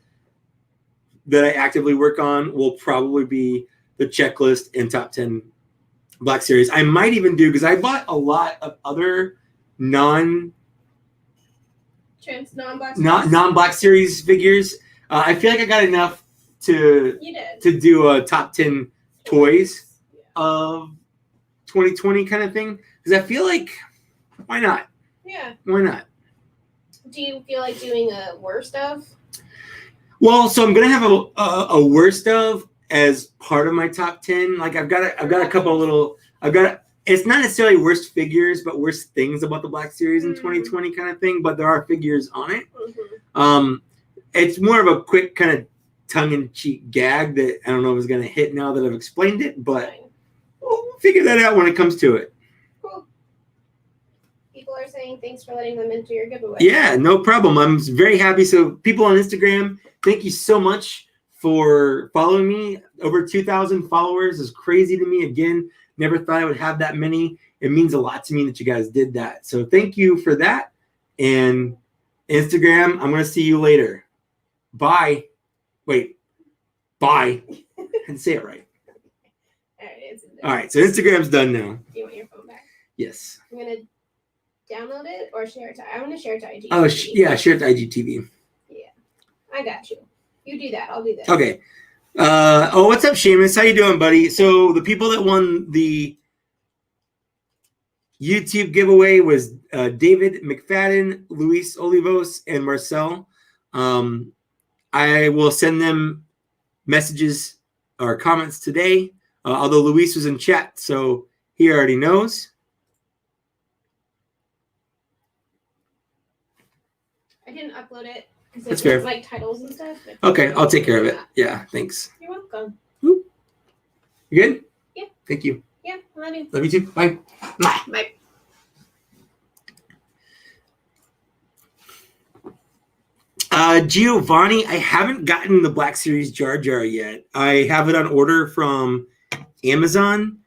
that I actively work on will probably be the checklist and top 10 Black Series. I might even do, because I bought a lot of other non-Black Series figures. I feel like I got enough to do a top 10 toys of 2020 kind of thing, because I feel like why not? Yeah. Why not? Do you feel like doing a worst of? Well, so I'm gonna have a worst of as part of my top 10. Like I've got a couple of little. It's not necessarily worst figures, but worst things about the Black Series in 2020 kind of thing. But there are figures on it. Mm-hmm. It's more of a quick kind of tongue-in-cheek gag that I don't know if it's going to hit now that I've explained it, but we'll figure that out when it comes to it. Cool. People are saying thanks for letting them into your giveaway. Yeah, no problem. I'm very happy. So people on Instagram, thank you so much for following me. Over 2,000 followers is crazy to me. Again, never thought I would have that many. It means a lot to me that you guys did that. So thank you for that. And Instagram, I'm going to see you later. Bye. Wait. Bye. I had to say it right. All right. So Instagram's done now. Do you want your phone back? Yes. I'm going to download it or share it to... I want to share it to IGTV. Oh, share it to IGTV. Yeah. I got you. You do that. I'll do that. Okay. What's up, Seamus? How you doing, buddy? So the people that won the YouTube giveaway was David McFadden, Luis Olivos, and Marcel. I will send them messages our comments today. Although Luis was in chat, so he already knows. I didn't upload it because That's it fair. was like titles and stuff. Okay, I'll take care of it. Yeah, thanks. You're welcome. You good? Yeah. Thank you. Yeah, I love you. Love you too. Bye. Bye. Giovanni, I haven't gotten the Black Series Jar Jar yet. I have it on order from Amazon,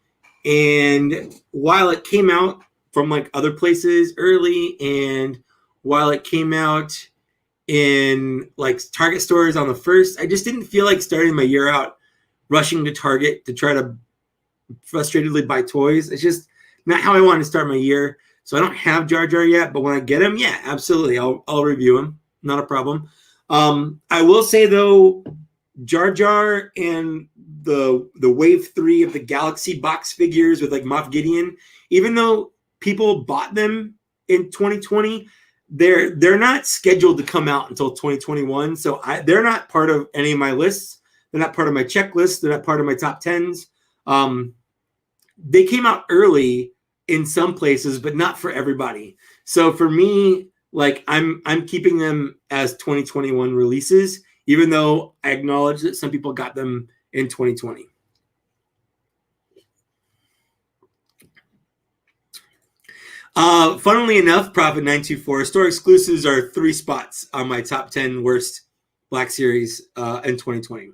and while it came out from like other places early, and while it came out in like Target stores on the 1st, I just didn't feel like starting my year out rushing to Target to try to frustratedly buy toys. It's just not how I want to start my year. So I don't have Jar Jar yet, but when I get him, yeah, absolutely, I'll review him. Not a problem. I will say though, Jar Jar and the Wave 3 of the Galaxy box figures with like Moff Gideon, even though people bought them in 2020, they're not scheduled to come out until 2021. So they're not part of any of my lists. They're not part of my checklist. They're not part of my top 10s. They came out early in some places, but not for everybody. So for me, like I'm keeping them as 2021 releases, even though I acknowledge that some people got them in 2020. Funnily enough, Profit 924 store exclusives are 3 spots on my top 10 worst Black Series in 2020.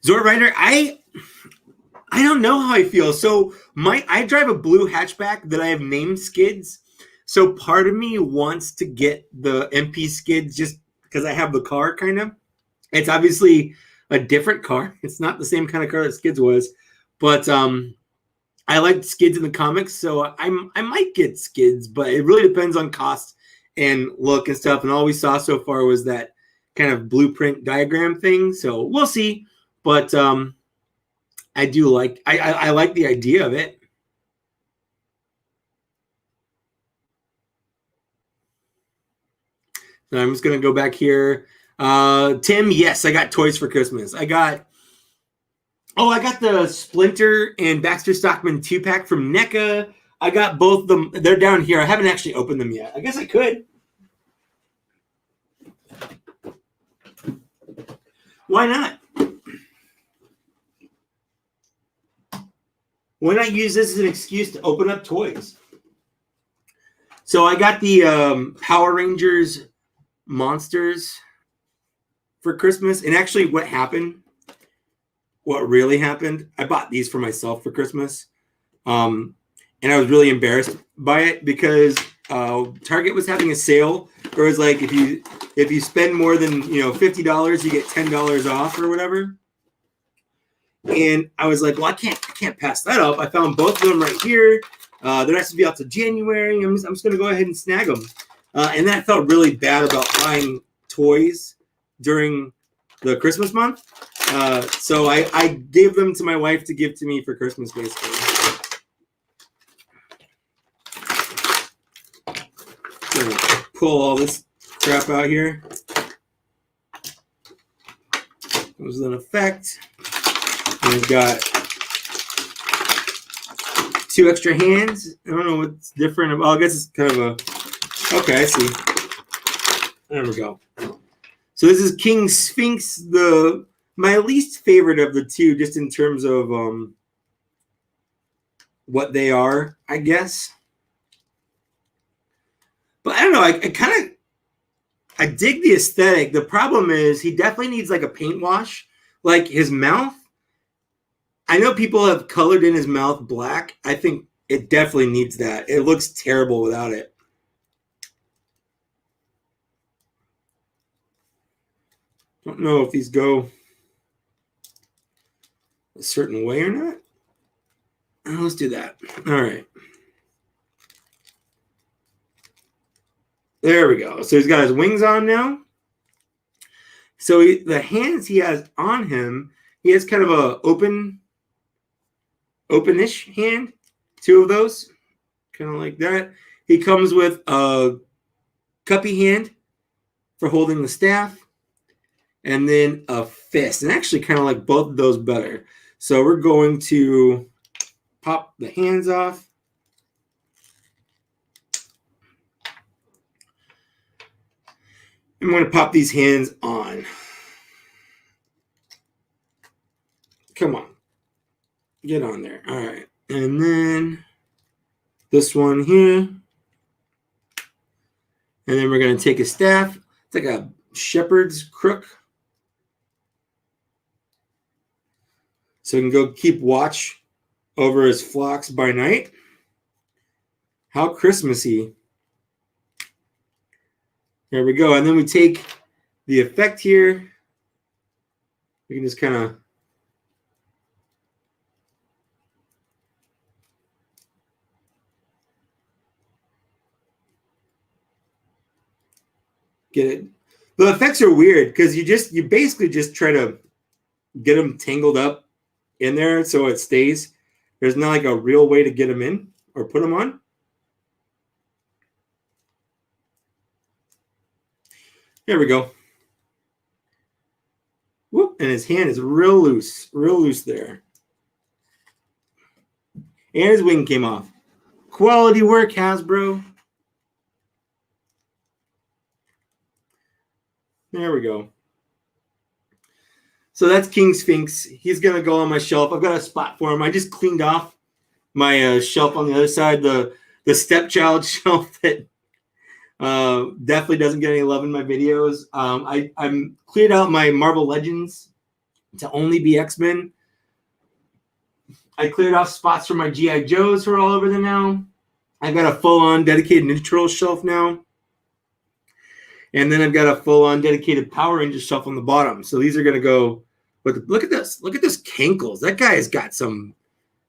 Zord Rider, I don't know how I feel. So I drive a blue hatchback that I have named Skids. So part of me wants to get the MP Skids just because I have the car kind of. It's obviously a different car. It's not the same kind of car that Skids was. But I liked Skids in the comics, so I might get Skids, but it really depends on cost and look and stuff. And all we saw so far was that kind of blueprint diagram thing. So we'll see. But I do like I like the idea of it. So I'm just gonna go back here. Tim, yes, I got toys for Christmas. I got the Splinter and Baxter Stockman 2-pack from NECA. I got both of them. They're down here. I haven't actually opened them yet. I guess I could. Why not? Why not use this as an excuse to open up toys? So I got the Power Rangers Monsters for Christmas. And actually what really happened, I bought these for myself for Christmas. And I was really embarrassed by it because Target was having a sale where it was like if you spend more than $50, you get $10 off or whatever. And I was like, well, I can't pass that up. I found both of them right here. They're not supposed to be out till January. I'm just going to go ahead and snag them. And then I felt really bad about buying toys during the Christmas month. So I gave them to my wife to give to me for Christmas, basically. Gonna pull all this crap out here. Goes in effect. And we've got 2 extra hands. I don't know what's different. Well, I guess it's kind of a... Okay, I see. There we go. So this is King Sphinx, my least favorite of the 2, just in terms of what they are, I guess. But I don't know. I dig the aesthetic. The problem is he definitely needs like a paint wash. Like his mouth. I know people have colored in his mouth black. I think it definitely needs that. It looks terrible without it. Don't know if these go a certain way or not. Let's do that. All right. There we go. So he's got his wings on now. So the hands he has on him, he has kind of a openish hand. 2 of those. Kind of like that. He comes with a cuppy hand for holding the staff. and then a fist. And actually kind of like both of those better. So we're going to pop the hands off. I'm going to pop these hands on. Come on. Get on there. All right. And then this one here. And then we're going to take a staff. It's like a shepherd's crook. So we can go keep watch over his flocks by night. How Christmassy. There we go. And then we take the effect here. We can just kind of get it. The effects are weird because you basically just try to get them tangled up in there so it stays. There's not like a real way to get them in or put them on. There we go. Whoop, and his hand is real loose there. And his wing came off. Quality work, Hasbro. There we go. So that's King Sphinx. He's going to go on my shelf. I've got a spot for him. I just cleaned off my shelf on the other side, the stepchild shelf that definitely doesn't get any love in my videos. I'm cleared out my Marvel Legends to only be X-Men. I cleared off spots for my G.I. Joes who are all over there now. I've got a full-on dedicated Ninja Turtles shelf now. And then I've got a full-on dedicated Power Rangers shelf on the bottom. So these are going to go. Look at this. Look at this cankles. That guy has got some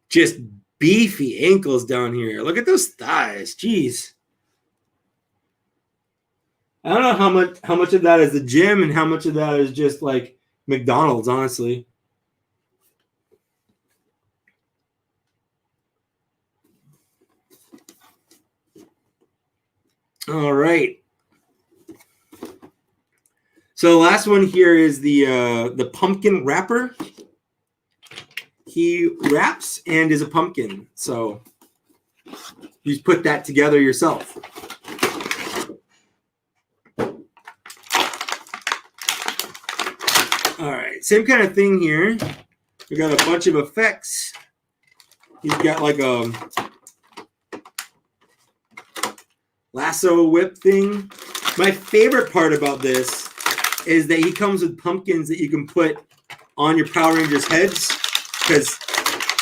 just beefy ankles down here. Look at those thighs. Jeez. I don't know how much of that is the gym and how much of that is just like McDonald's, honestly. All right. So the last one here is the pumpkin wrapper. He wraps and is a pumpkin. So you just put that together yourself. All right, same kind of thing here. We got a bunch of effects. He's got like a lasso whip thing. My favorite part about this is that he comes with pumpkins that you can put on your Power Rangers heads, because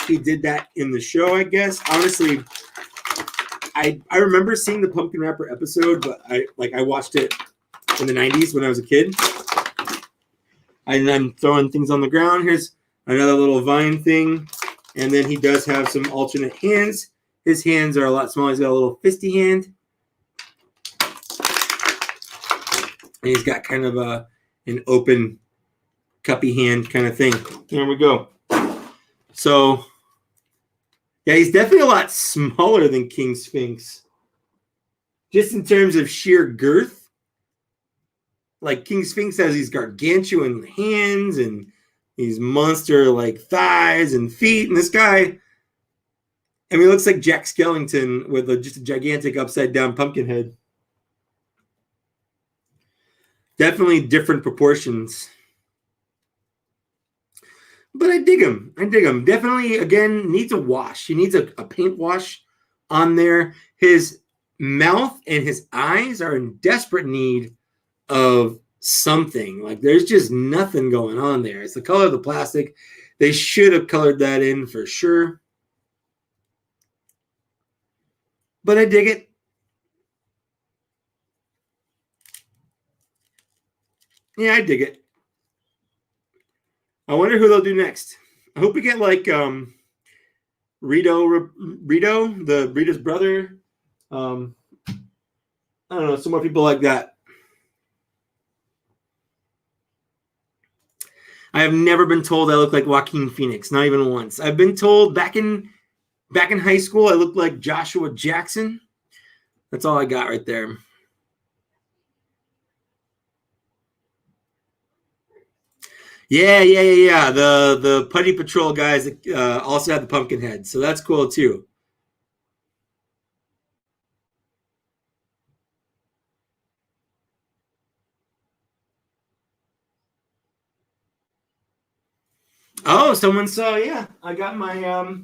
he did that in the show, I guess. Honestly, I remember seeing the pumpkin wrapper episode, but I watched it in the 90s when I was a kid. And I'm throwing things on the ground. Here's another little vine thing. And then he does have some alternate hands. His hands are a lot smaller. He's got a little fisty hand. And he's got kind of an open, cuppy hand kind of thing. There we go. So, yeah, he's definitely a lot smaller than King Sphinx. Just in terms of sheer girth. Like King Sphinx has these gargantuan hands and these monster like thighs and feet. And this guy, I mean, he looks like Jack Skellington with just a gigantic upside down pumpkin head. Definitely different proportions. But I dig him. Definitely, again, needs a wash. He needs a paint wash on there. His mouth and his eyes are in desperate need of something. Like, there's just nothing going on there. It's the color of the plastic. They should have colored that in for sure. But I dig it. Yeah, I dig it. I wonder who they'll do next. I hope we get like Rito's brother. I don't know, some more people like that. I have never been told I look like Joaquin Phoenix, not even once. I've been told back in high school I looked like Joshua Jackson. That's all I got right there. Yeah. The Putty Patrol guys also have the pumpkin head, so that's cool too. Oh, someone saw. Yeah, I got my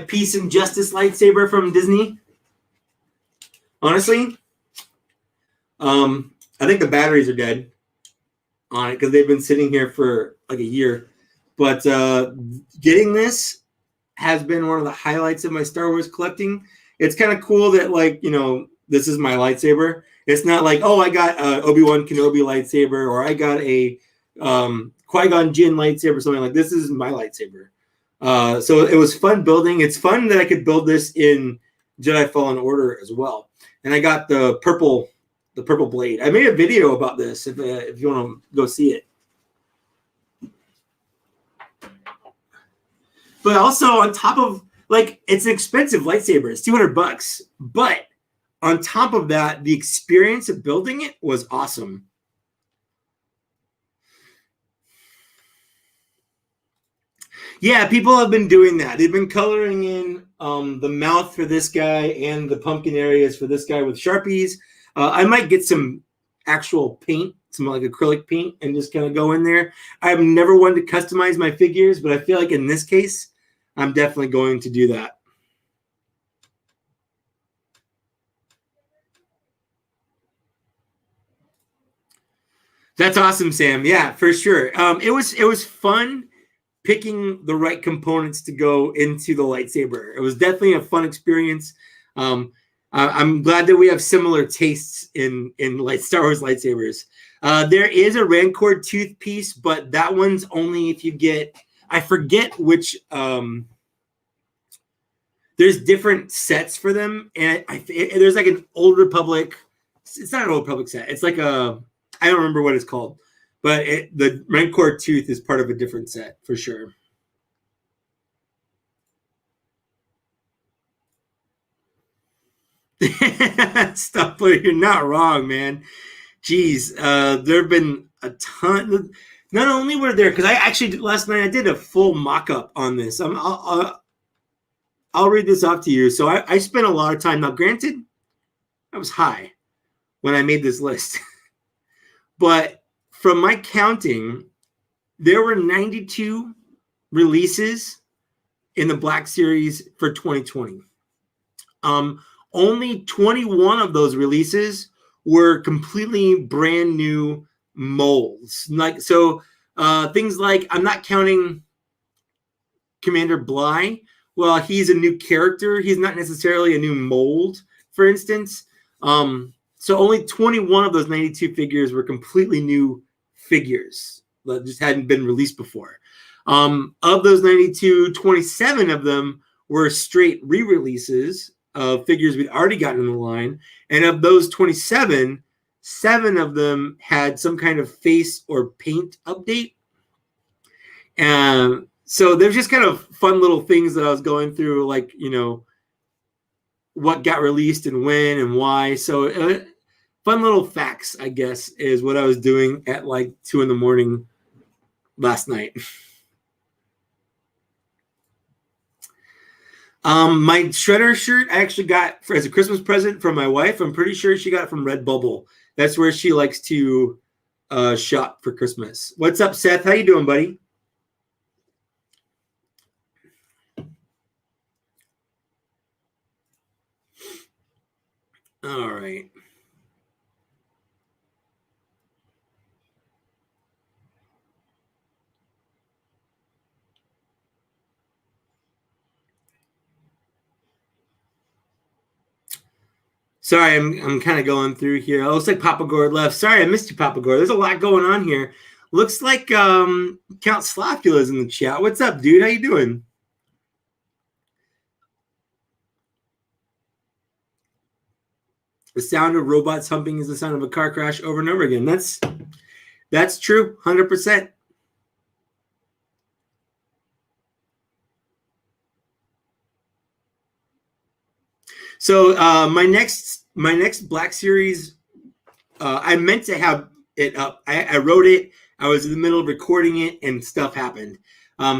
Peace and Justice lightsaber from Disney. Honestly, I think the batteries are dead on it because they've been sitting here for like a year. But getting this has been one of the highlights of my Star Wars collecting. It's kind of cool that, like, this is my lightsaber. It's not like, oh, I got a Obi-Wan Kenobi lightsaber, or I got a Qui-Gon Jinn lightsaber, something like this. Is my lightsaber. So it was fun building. It's fun that I could build this in Jedi Fallen Order as well. And I got the purple blade. I made a video about this if you want to go see it. But also on top of, like, it's an expensive lightsaber. It's $200, but on top of that, the experience of building it was awesome. Yeah, people have been doing that. They've been coloring in the mouth for this guy and the pumpkin areas for this guy with Sharpies. I might get some actual paint, some like acrylic paint, and just kind of go in there. I've never wanted to customize my figures, but I feel like in this case, I'm definitely going to do that. That's awesome, Sam. Yeah, for sure. It was fun picking the right components to go into the lightsaber. It was definitely a fun experience. I'm glad that we have similar tastes in like Star Wars lightsabers. There is a Rancor tooth piece, but that one's only if you get, I forget which. There's different sets for them, and there's like an Old Republic. It's not an Old Republic set. It's like I don't remember what it's called, but the Rancor tooth is part of a different set for sure. Stuff, but you're not wrong, man. Jeez, there have been a ton. Not only were there, because I actually last night I did a full mock-up on this. I'll read this off to you. So I spent a lot of time. Now, granted, I was high when I made this list, but from my counting, there were 92 releases in the Black Series for 2020. Only 21 of those releases were completely brand new molds. Like, so things like, I'm not counting Commander Bly. Well, he's a new character. He's not necessarily a new mold, for instance. So only 21 of those 92 figures were completely new figures that just hadn't been released before. Of those 92, 27 of them were straight re-releases of figures we'd already gotten in the line. And of those 27, 7 of them had some kind of face or paint update. And so there's just kind of fun little things that I was going through, like, what got released and when and why. So fun little facts, I guess, is what I was doing at like 2 a.m. last night. My Shredder shirt I actually got as a Christmas present from my wife. I'm pretty sure she got it from Redbubble. That's where she likes to shop for Christmas. What's up, Seth? How you doing, buddy? All right. Sorry, I'm kind of going through here. It looks like Papa Gord left. Sorry, I missed you, Papa Gord. There's a lot going on here. Looks like Count Slothula's in the chat. What's up, dude? How you doing? The sound of robots humping is the sound of a car crash over and over again. That's true, 100%. So my next Black Series, I meant to have it up. I wrote it. I was in the middle of recording it, and stuff happened.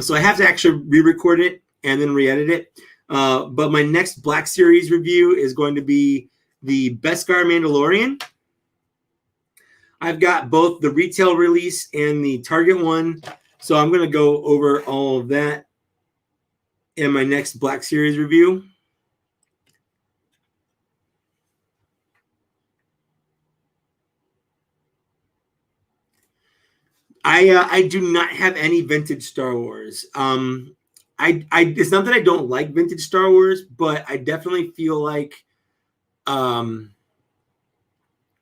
So I have to actually re-record it and then re-edit it. But my next Black Series review is going to be the Beskar Mandalorian. I've got both the retail release and the Target one. So I'm going to go over all of that in my next Black Series review. I do not have any vintage Star Wars. It's not that I don't like vintage Star Wars, but I definitely feel like in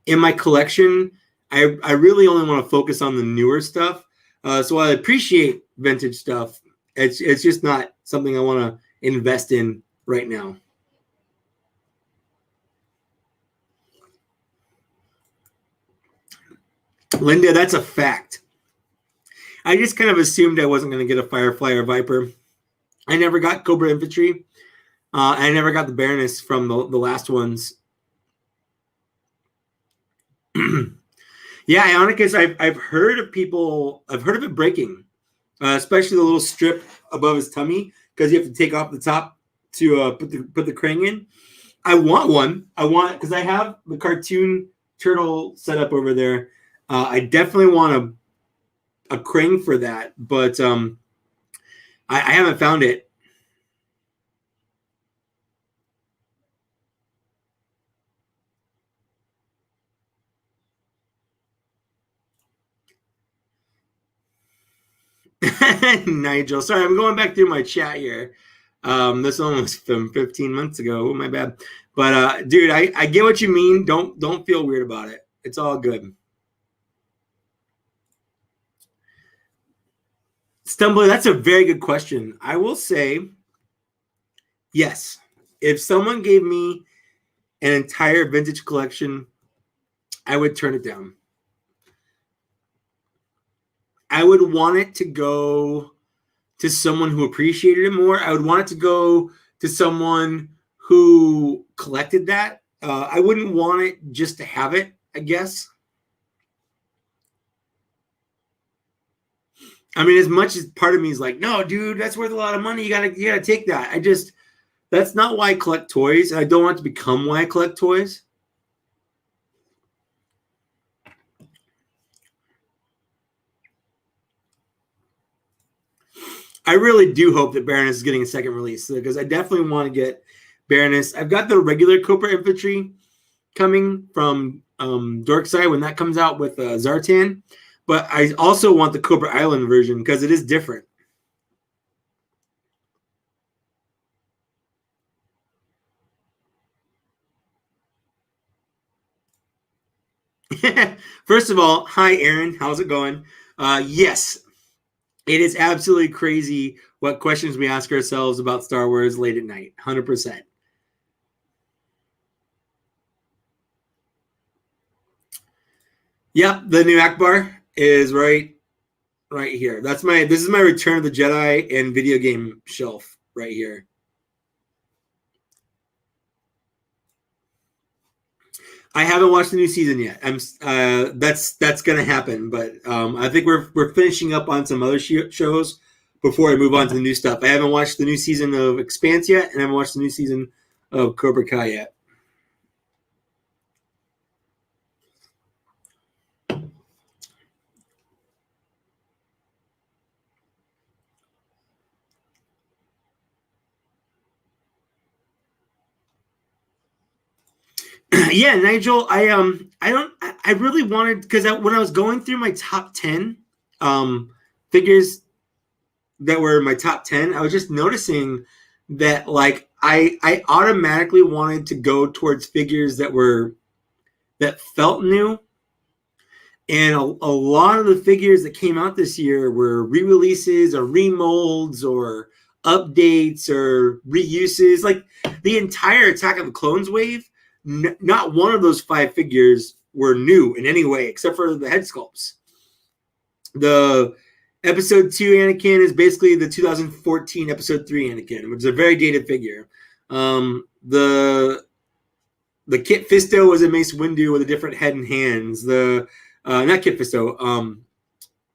my collection, I really only want to focus on the newer stuff. So I appreciate vintage stuff. It's just not something I want to invest in right now. Linda, that's a fact. I just kind of assumed I wasn't going to get a Firefly or Viper. I never got Cobra Infantry. I never got the Baroness from the last ones. Yeah, Ionicus, I've heard of people. I've heard of it breaking, especially the little strip above his tummy, because you have to take off the top to put the Krang in. I want one. Because I have the cartoon turtle set up over there. I definitely want a Krang for that, but I haven't found it. Nigel, sorry, I'm going back through my chat here. This one was from 15 months ago. Oh, my bad. But dude, I get what you mean. Don't feel weird about it. It's all good. Stumbler, that's a very good question. I will say, yes. If someone gave me an entire vintage collection, I would turn it down. I would want it to go to someone who appreciated it more. I would want it to go to someone who collected that. I wouldn't want it just to have it, I guess. I mean, as much as part of me is like, no, dude, that's worth a lot of money. You gotta take that. That's not why I collect toys. I don't want it to become why I collect toys. I really do hope that Baroness is getting a second release, because I definitely want to get Baroness. I've got the regular Cobra Infantry coming from Dorkside when that comes out with Zartan, but I also want the Cobra Island version because it is different. First of all, hi, Aaron. How's it going? Yes, it is absolutely crazy what questions we ask ourselves about Star Wars late at night. 100%. Yep, the new Akbar is right here. This is my Return of the Jedi and video game shelf right here. I haven't watched the new season yet. That's gonna happen, but I think we're finishing up on some other shows before I move on to the new stuff. I haven't watched the new season of Expanse yet, and I haven't watched the new season of Cobra Kai yet. Yeah, Nigel, I really wanted, because when I was going through my top 10 figures that were my top 10, I was just noticing that like I automatically wanted to go towards figures that felt new. And a lot of the figures that came out this year were re-releases or remolds or updates or reuses. Like the entire Attack of the Clones wave, not one of those 5 figures were new in any way except for the head sculpts. The Episode 2 Anakin is basically the 2014 Episode 3 Anakin, which is a very dated figure. The Kit Fisto was a Mace Windu with a different head and hands. The not Kit Fisto,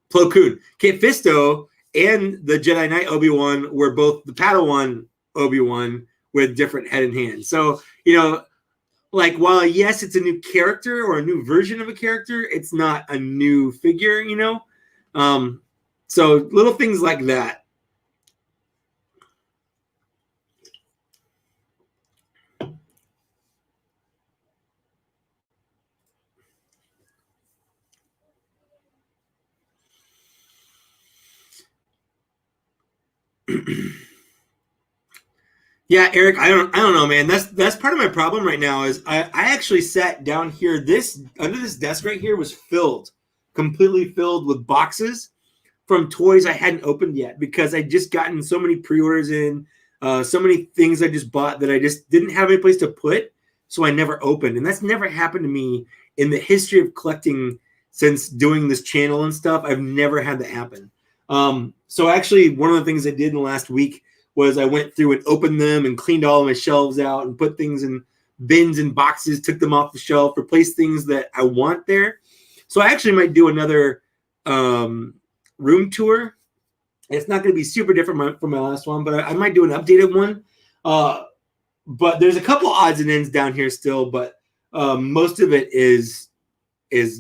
Plo Koon. Kit Fisto and the Jedi Knight Obi-Wan were both the Padawan Obi-Wan with different head and hands. So, like, while yes, it's a new character or a new version of a character, it's not a new figure, so little things like that. Yeah, Eric, I don't know, man. That's part of my problem right now. Is I actually sat down here. This under this desk right here was completely filled with boxes from toys I hadn't opened yet because I just gotten so many pre-orders in, so many things I just bought that I just didn't have any place to put, so I never opened. And that's never happened to me in the history of collecting since doing this channel and stuff. I've never had that happen. So actually, one of the things I did in the last week was I went through and opened them and cleaned all of my shelves out and put things in bins and boxes, took them off the shelf, replaced things that I want there. So I actually might do another room tour. It's not going to be super different from my last one, but I might do an updated one. But there's a couple odds and ends down here still, but most of it is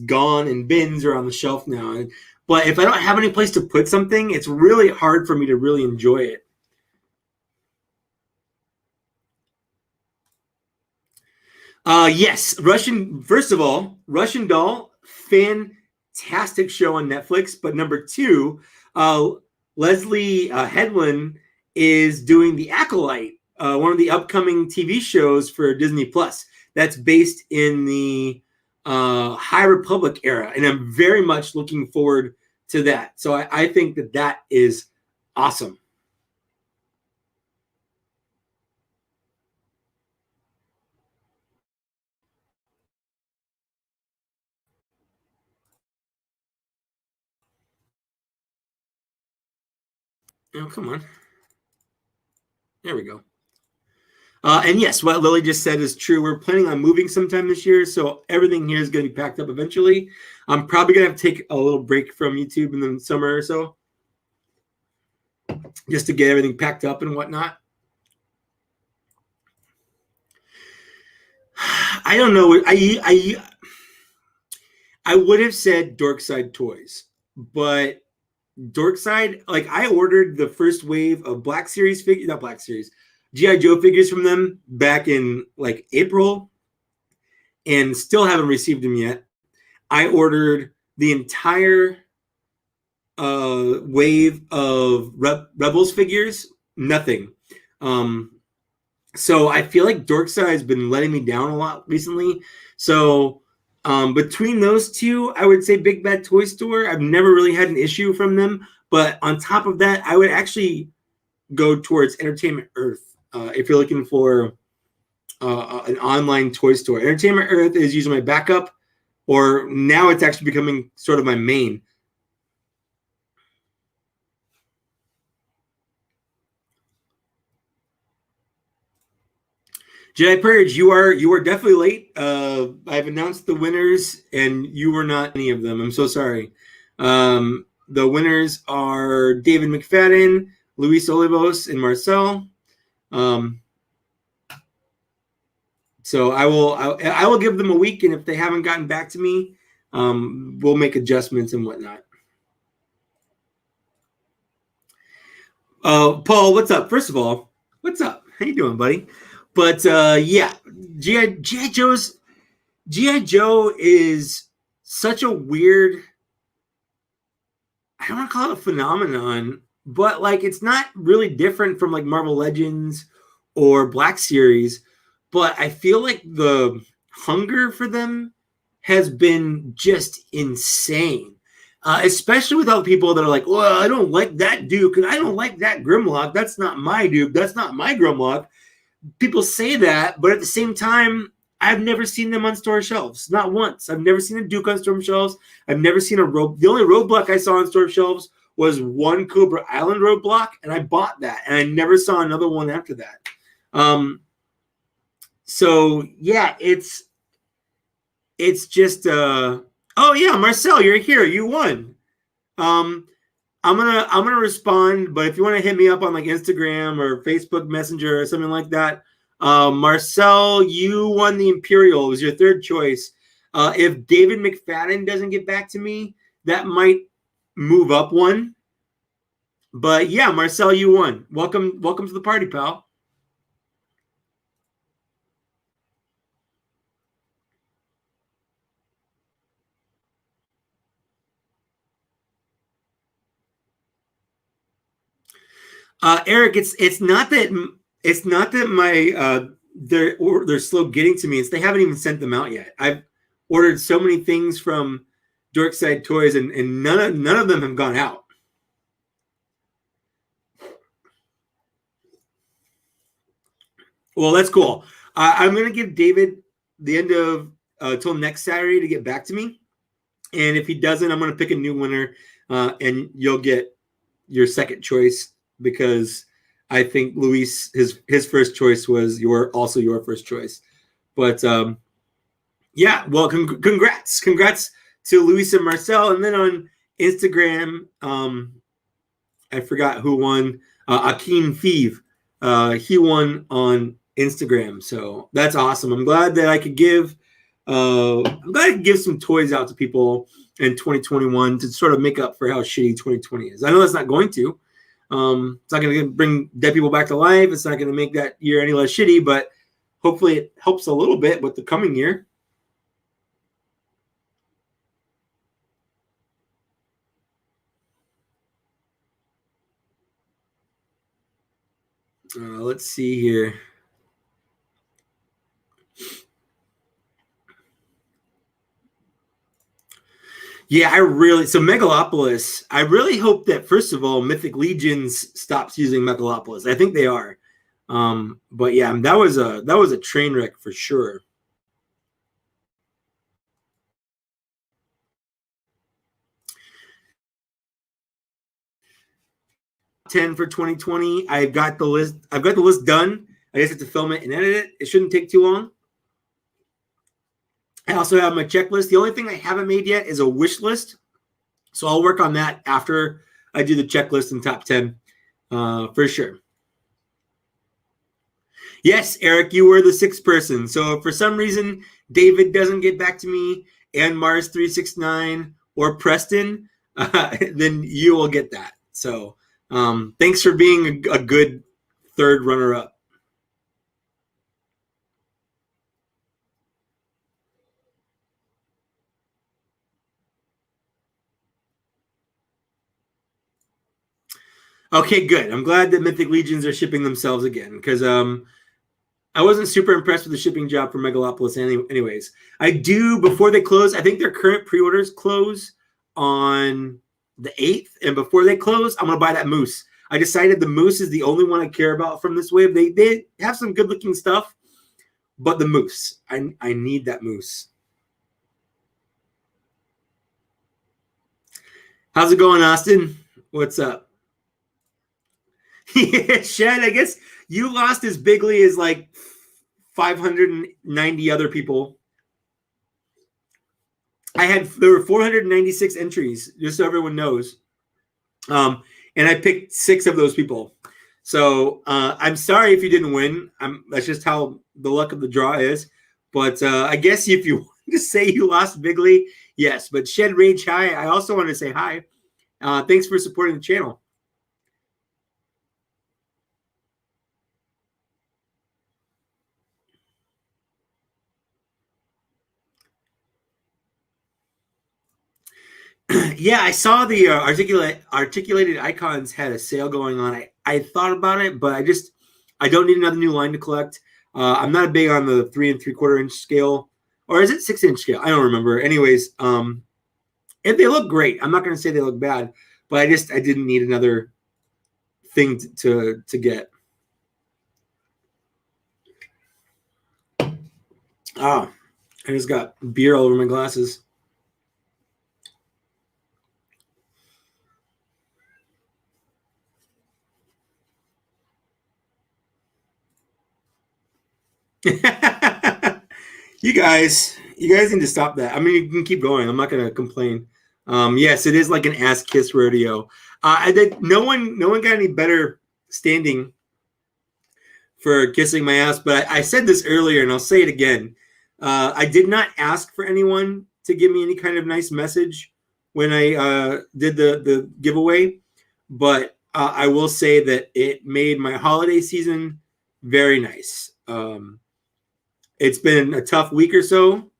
gone and bins are on the shelf now. But if I don't have any place to put something, it's really hard for me to really enjoy it. Yes, first of all, Russian Doll, fantastic show on Netflix. But number two, Leslie Headland is doing The Acolyte, one of the upcoming TV shows for Disney Plus. That's based in the High Republic era, and I'm very much looking forward to that. So I think that is awesome. Oh, come on. There we go. And yes, what Lily just said is true. We're planning on moving sometime this year, so everything here is going to be packed up eventually. I'm probably going to have to take a little break from YouTube in the summer or so, just to get everything packed up and whatnot. I don't know. I would have said Dorkside Toys, but Dorkside, like, I ordered the first wave of Black Series figures, not Black Series, G.I. Joe figures from them back in like April, and still haven't received them yet. I ordered the entire wave of Rebels figures, nothing. So I feel like Dorkside has been letting me down a lot recently. So between those two, I would say Big Bad Toy Store. I've never really had an issue from them. But on top of that, I would actually go towards Entertainment Earth if you're looking for an online toy store. Entertainment Earth is usually my backup, or now it's actually becoming sort of my main. Jedi Purge, you are definitely late. I've announced the winners, and you were not any of them. I'm so sorry. The winners are David McFadden, Luis Olivos, and Marcel. So I will give them a week, and if they haven't gotten back to me, we'll make adjustments and whatnot. Paul, what's up? First of all, what's up? How you doing, buddy? But yeah, G.I. Joe is such a weird, I don't want to call it a phenomenon, but like it's not really different from like Marvel Legends or Black Series, but I feel like the hunger for them has been just insane. Especially with all the people that are like, well, I don't like that Duke and I don't like that Grimlock. That's not my Duke. That's not my Grimlock. People say that, but at the same time, I've never seen them on store shelves. Not once. I've never seen a Duke on store shelves. I've never seen the only roadblock I saw on store shelves was one Cobra Island roadblock, and I bought that, and I never saw another one after that. So yeah, it's just Oh yeah, Marcel, you're here. You won. Um, I'm gonna respond, but if you want to hit me up on like Instagram or Facebook Messenger or something like that, Marcel, you won the Imperial. It was your third choice. If David McFadden doesn't get back to me, that might move up one. But yeah, Marcel, you won. Welcome to the party, pal. Eric, it's not that my they're slow getting to me. It's they haven't even sent them out yet. I've ordered so many things from Dorkside Toys, and none of them have gone out. Well, that's cool. I'm gonna give David the end of till next Saturday to get back to me, and if he doesn't, I'm gonna pick a new winner, and you'll get your second choice because I think Luis his first choice was your first choice. But yeah, well, congrats to Luis and Marcel, and then on Instagram, I forgot who won. Akeem Thieve, he won on Instagram, so that's awesome. I'm glad that I could give. I'm glad I could give some toys out to people in 2021 to sort of make up for how shitty 2020 is. I know that's not going to. It's not going to bring dead people back to life. It's not going to make that year any less shitty, but hopefully it helps a little bit with the coming year. Let's see here. Yeah, so Megalopolis. I really hope that first of all, Mythic Legions stops using Megalopolis. I think they are, but yeah, that was a train wreck for sure. 10 for 2020. I've got the list. I've got the list done. I just have to film it and edit it. It shouldn't take too long. I also have my checklist. The only thing I haven't made yet is a wish list. So I'll work on that after I do the checklist and top 10 for sure. Yes, Eric, you were the sixth person. So if for some reason David doesn't get back to me and Mars369 or Preston, then you will get that. So thanks for being a good third runner up. Okay, good. I'm glad that Mythic Legions are shipping themselves again because I wasn't super impressed with the shipping job for Megalopolis anyways. I do, before they close, I think their current pre-orders close on the 8th. And before they close, I'm going to buy that moose. I decided the moose is the only one I care about from this wave. They have some good looking stuff, but the moose, I need that moose. How's it going, Austin? What's up? Yeah, Shed, I guess you lost as bigly as like 590 other people. There were 496 entries, just so everyone knows. And I picked 6 of those people. So I'm sorry if you didn't win. That's just how the luck of the draw is. But I guess if you want to say you lost bigly, yes. But Shed Rage High, I also want to say hi. Thanks for supporting the channel. Yeah, I saw the articulated icons had a sale going on. I thought about it, but I don't need another new line to collect. I'm not big on the 3 3/4 inch scale, or is it 6-inch scale? I don't remember. Anyways, if they look great, I'm not going to say they look bad, but I didn't need another thing to get. Oh, I just got beer all over my glasses. You guys, You guys need to stop that. I mean, you can keep going. I'm not going to complain. Yes, it is like an ass kiss rodeo. I did. No one got any better standing for kissing my ass. But I said this earlier, and I'll say it again. I did not ask for anyone to give me any kind of nice message when I did the giveaway, but I will say that it made my holiday season very nice. It's been a tough week or so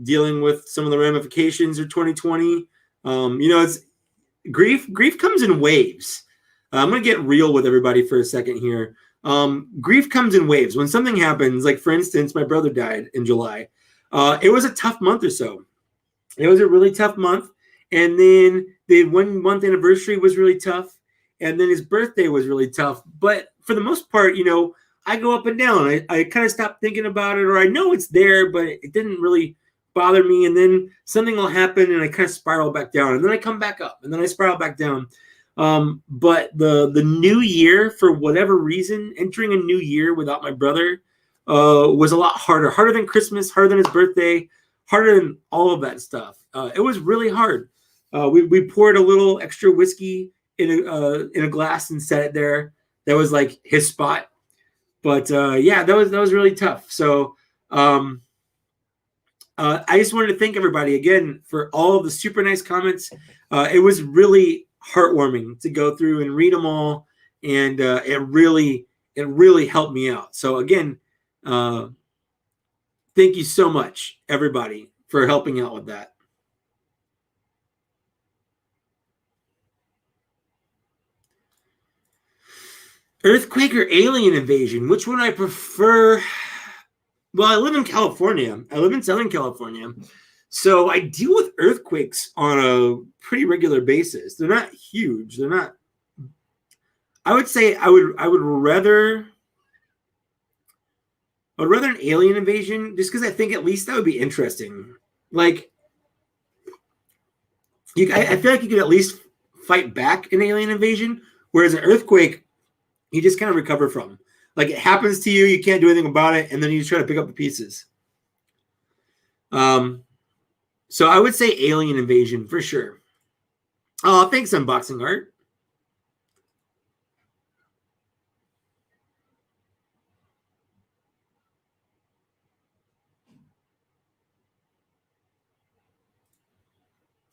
dealing with some of the ramifications of 2020. It's grief comes in waves. I'm going to get real with everybody for a second here. Grief comes in waves. When something happens, like for instance, my brother died in July. It was a tough month or so. It was a really tough month. And then the 1 month anniversary was really tough. And then his birthday was really tough. But for the most part, I go up and down. I kind of stopped thinking about it, or I know it's there, but it didn't really bother me. And then something will happen and I kind of spiral back down. And then I come back up and then I spiral back down. But the new year, for whatever reason, entering a new year without my brother was a lot harder than Christmas, harder than his birthday, harder than all of that stuff. It was really hard. We poured a little extra whiskey in a glass and set it there. That was like his spot. But that was really tough. So I just wanted to thank everybody again for all of the super nice comments. It was really heartwarming to go through and read them all, and it really helped me out. So again, thank you so much, everybody, for helping out with that. Earthquake or alien invasion? Which one I prefer? Well, I live in California. I live in Southern California. So I deal with earthquakes on a pretty regular basis. They're not huge. They're not. I would say I would rather an alien invasion, just because I think at least that would be interesting. Like, I feel like you could at least fight back an alien invasion, whereas an earthquake, you just kind of recover from. Like, it happens to you, you can't do anything about it, and then you just try to pick up the pieces. So I would say alien invasion for sure. Oh, thanks, Unboxing Art.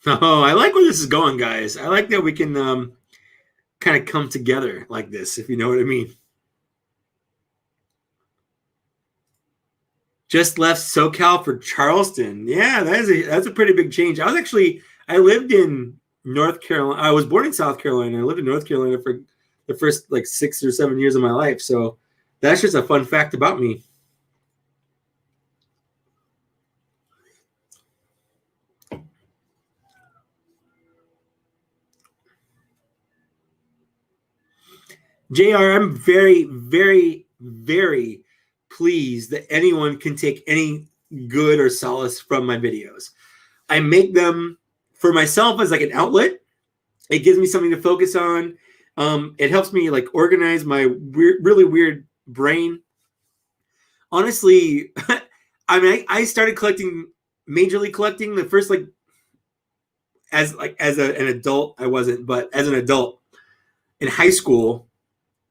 Oh, I like where this is going, guys. I like that we can kind of come together like this, if you know what I mean. Just left SoCal for Charleston. Yeah, that's a pretty big change. I lived in North Carolina. I was born in South Carolina. I lived in North Carolina for the first like 6 or 7 years of my life. So that's just a fun fact about me. JR, I'm very, very, very pleased that anyone can take any good or solace from my videos. I make them for myself as like an outlet. It gives me something to focus on. It helps me like organize my really weird brain. Honestly, I started collecting, majorly collecting the first as an adult. I wasn't, but as an adult in high school,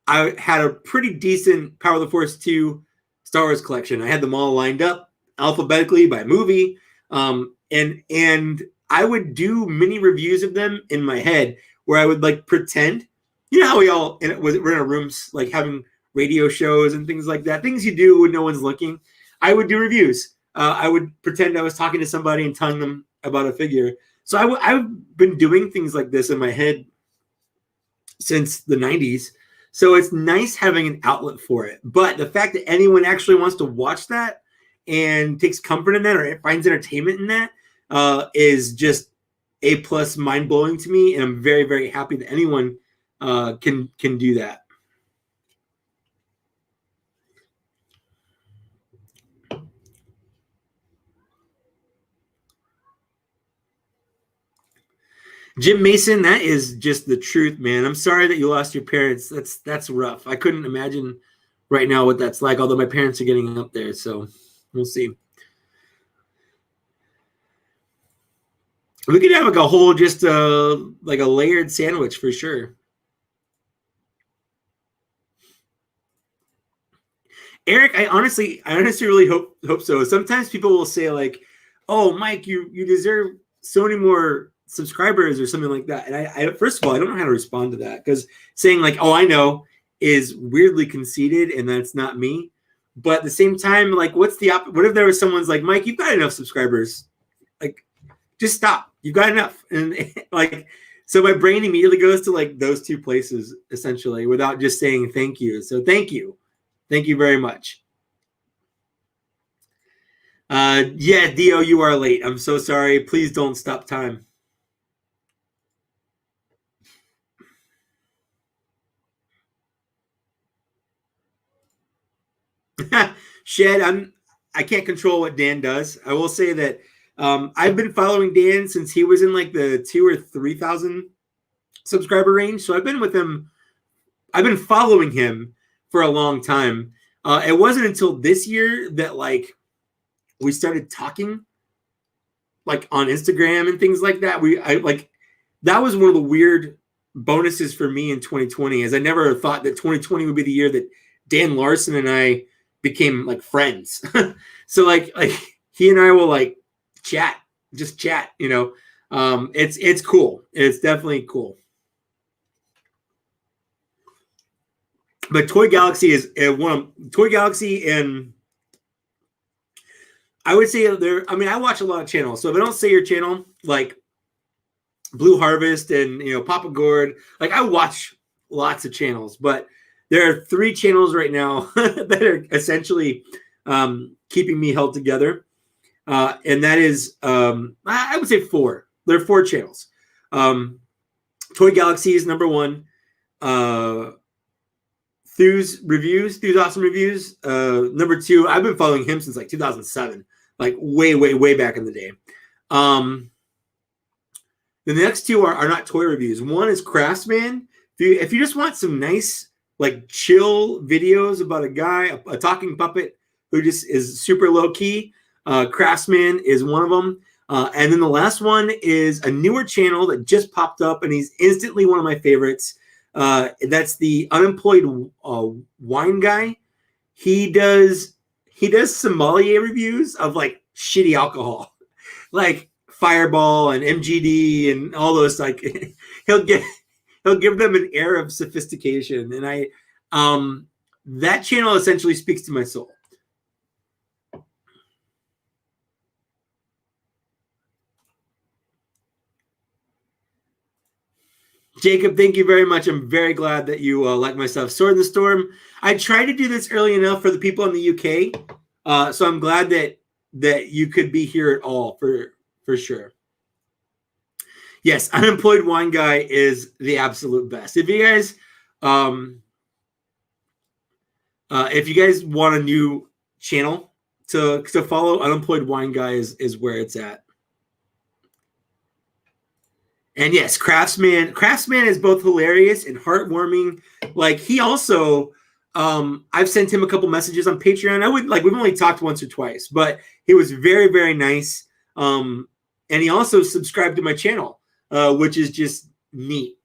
I had a pretty decent Power of the Force 2 Star Wars collection. I had them all lined up alphabetically by movie. And I would do mini reviews of them in my head where I would like pretend, how we're in our rooms, like having radio shows and things like that, things you do when no one's looking. I would do reviews. I would pretend I was talking to somebody and telling them about a figure. So I've been doing things like this in my head since the 90s. So it's nice having an outlet for it. But the fact that anyone actually wants to watch that and takes comfort in that or finds entertainment in that is just A+ mind-blowing to me. And I'm very, very happy that anyone can do that. Jim Mason, that is just the truth, man. I'm sorry that you lost your parents. That's rough. I couldn't imagine right now what that's like, although my parents are getting up there, so we'll see. We could have like a whole just like a layered sandwich for sure. Eric, I honestly really hope so. Sometimes people will say like, "Oh, Mike, you deserve so many more subscribers or something like that." And I first of all, I don't know how to respond to that because saying like, "Oh, I know," is weirdly conceited, and that's not me. But at the same time, like, what's the what if there was someone's like, "Mike, you've got enough subscribers. Like, just stop. You've got enough." And like, so my brain immediately goes to like those two places essentially, without just saying thank you. So thank you. Thank you very much. Yeah, Dio, you are late. I'm so sorry. Please don't stop time. Shed, I can't control what Dan does. I will say that I've been following Dan since he was in like the 2 or 3,000 subscriber range. So I've been with him. I've been following him for a long time. It wasn't until this year that like we started talking like on Instagram and things like that. I like that was one of the weird bonuses for me in 2020, as I never thought that 2020 would be the year that Dan Larson and I became like friends. So like he and I will like chat, just chat, you know. It's cool. It's definitely cool. But Toy Galaxy is one of Toy Galaxy, and I would say there. I mean, I watch a lot of channels, so if I don't say your channel, like Blue Harvest and Papa Gourd, like I watch lots of channels, but there are 3 channels right now that are essentially keeping me held together, and that is I would say 4. There are 4 channels. Toy Galaxy is number 1. Thu's Awesome Reviews. Number 2, I've been following him since like 2007, like way back in the day. The next 2 are not toy reviews. One is Craftsman. If you just want some nice, like chill videos about a guy, a talking puppet who just is super low key, Craftsman is one of them. And then the last one is a newer channel that just popped up, and he's instantly one of my favorites. That's the Unemployed Wine Guy. He does sommelier reviews of like shitty alcohol, like Fireball and MGD and all those. Like he'll give them an air of sophistication, and that channel essentially speaks to my soul. Jacob, thank you very much. I'm very glad that you like my stuff. Sword in the Storm. I tried to do this early enough for the people in the UK, so I'm glad that you could be here at all for sure. Yes, Unemployed Wine Guy is the absolute best. If you guys, want a new channel to follow, Unemployed Wine Guy is where it's at. And yes, Craftsman is both hilarious and heartwarming. Like he also, I've sent him a couple messages on Patreon. We've only talked once or twice, but he was very, very nice. And he also subscribed to my channel, which is just neat.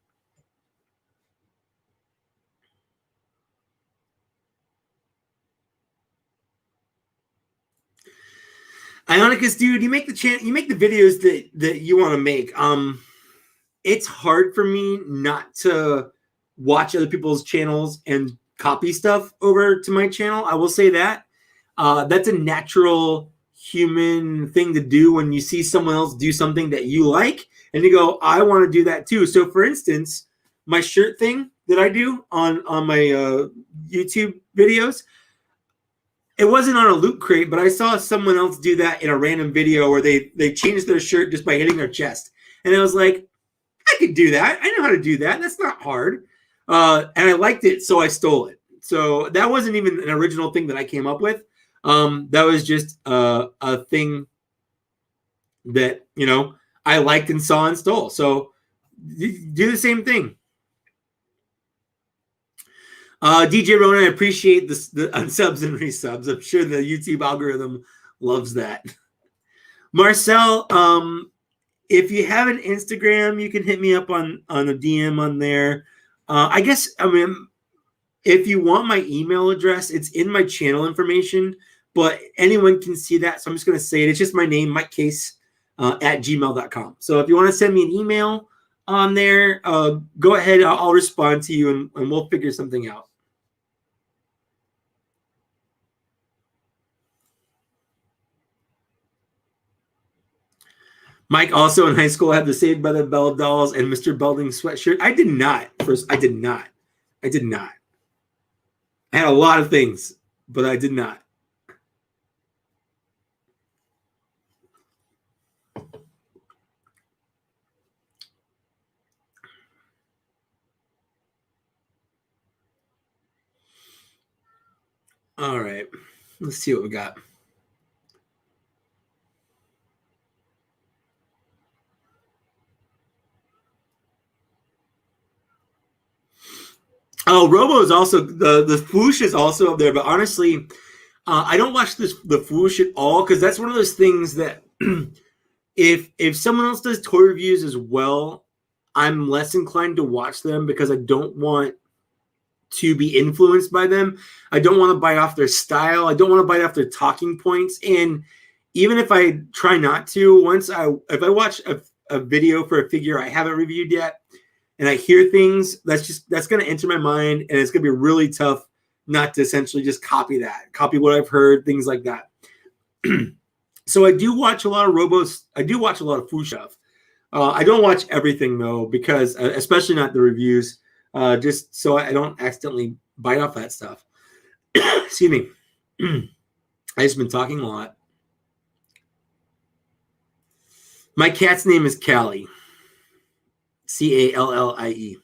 Ionicus, dude, you make the videos that you want to make. It's hard for me not to watch other people's channels and copy stuff over to my channel. I will say that. That's a natural human thing to do when you see someone else do something that you like and you go, I want to do that too. So for instance, my shirt thing that I do on my YouTube videos, it wasn't on a Loot Crate, but I saw someone else do that in a random video where they changed their shirt just by hitting their chest. And I was like, I could do that. I know how to do that. That's not hard. And I liked it, so I stole it. So that wasn't even an original thing that I came up with. That was just a thing that, I liked and saw and stole. So do the same thing. DJ Ronan, I appreciate the unsubs and resubs. I'm sure the YouTube algorithm loves that. Marcel, if you have an Instagram, you can hit me up on a DM on there. I guess, I mean, if you want my email address, it's in my channel information, but anyone can see that. So I'm just going to say it. It's just my name, Mike Case, at gmail.com. So if you want to send me an email on there, go ahead. I'll respond to you and we'll figure something out. Mike also in high school had the Saved by the Bell dolls and Mr. Belding sweatshirt. I did not. I did not. I had a lot of things, but I did not. All right. Let's see what we got. Oh, Robo is also the Foosh is also up there, but honestly, I don't watch the Foosh at all because that's one of those things that if someone else does toy reviews as well, I'm less inclined to watch them because I don't want to be influenced by them. I don't want to bite off their style. I don't want to bite off their talking points. And even if I try not to, if I watch a video for a figure I haven't reviewed yet, and I hear things, that's going to enter my mind, and it's going to be really tough not to essentially just copy what I've heard, things like that. So I do watch a lot of Robos. I do watch a lot of Foo stuff. I don't watch everything though, because especially not the reviews, just so I don't accidentally bite off that stuff. Excuse me. I just been talking a lot. My cat's name is Callie. Callie.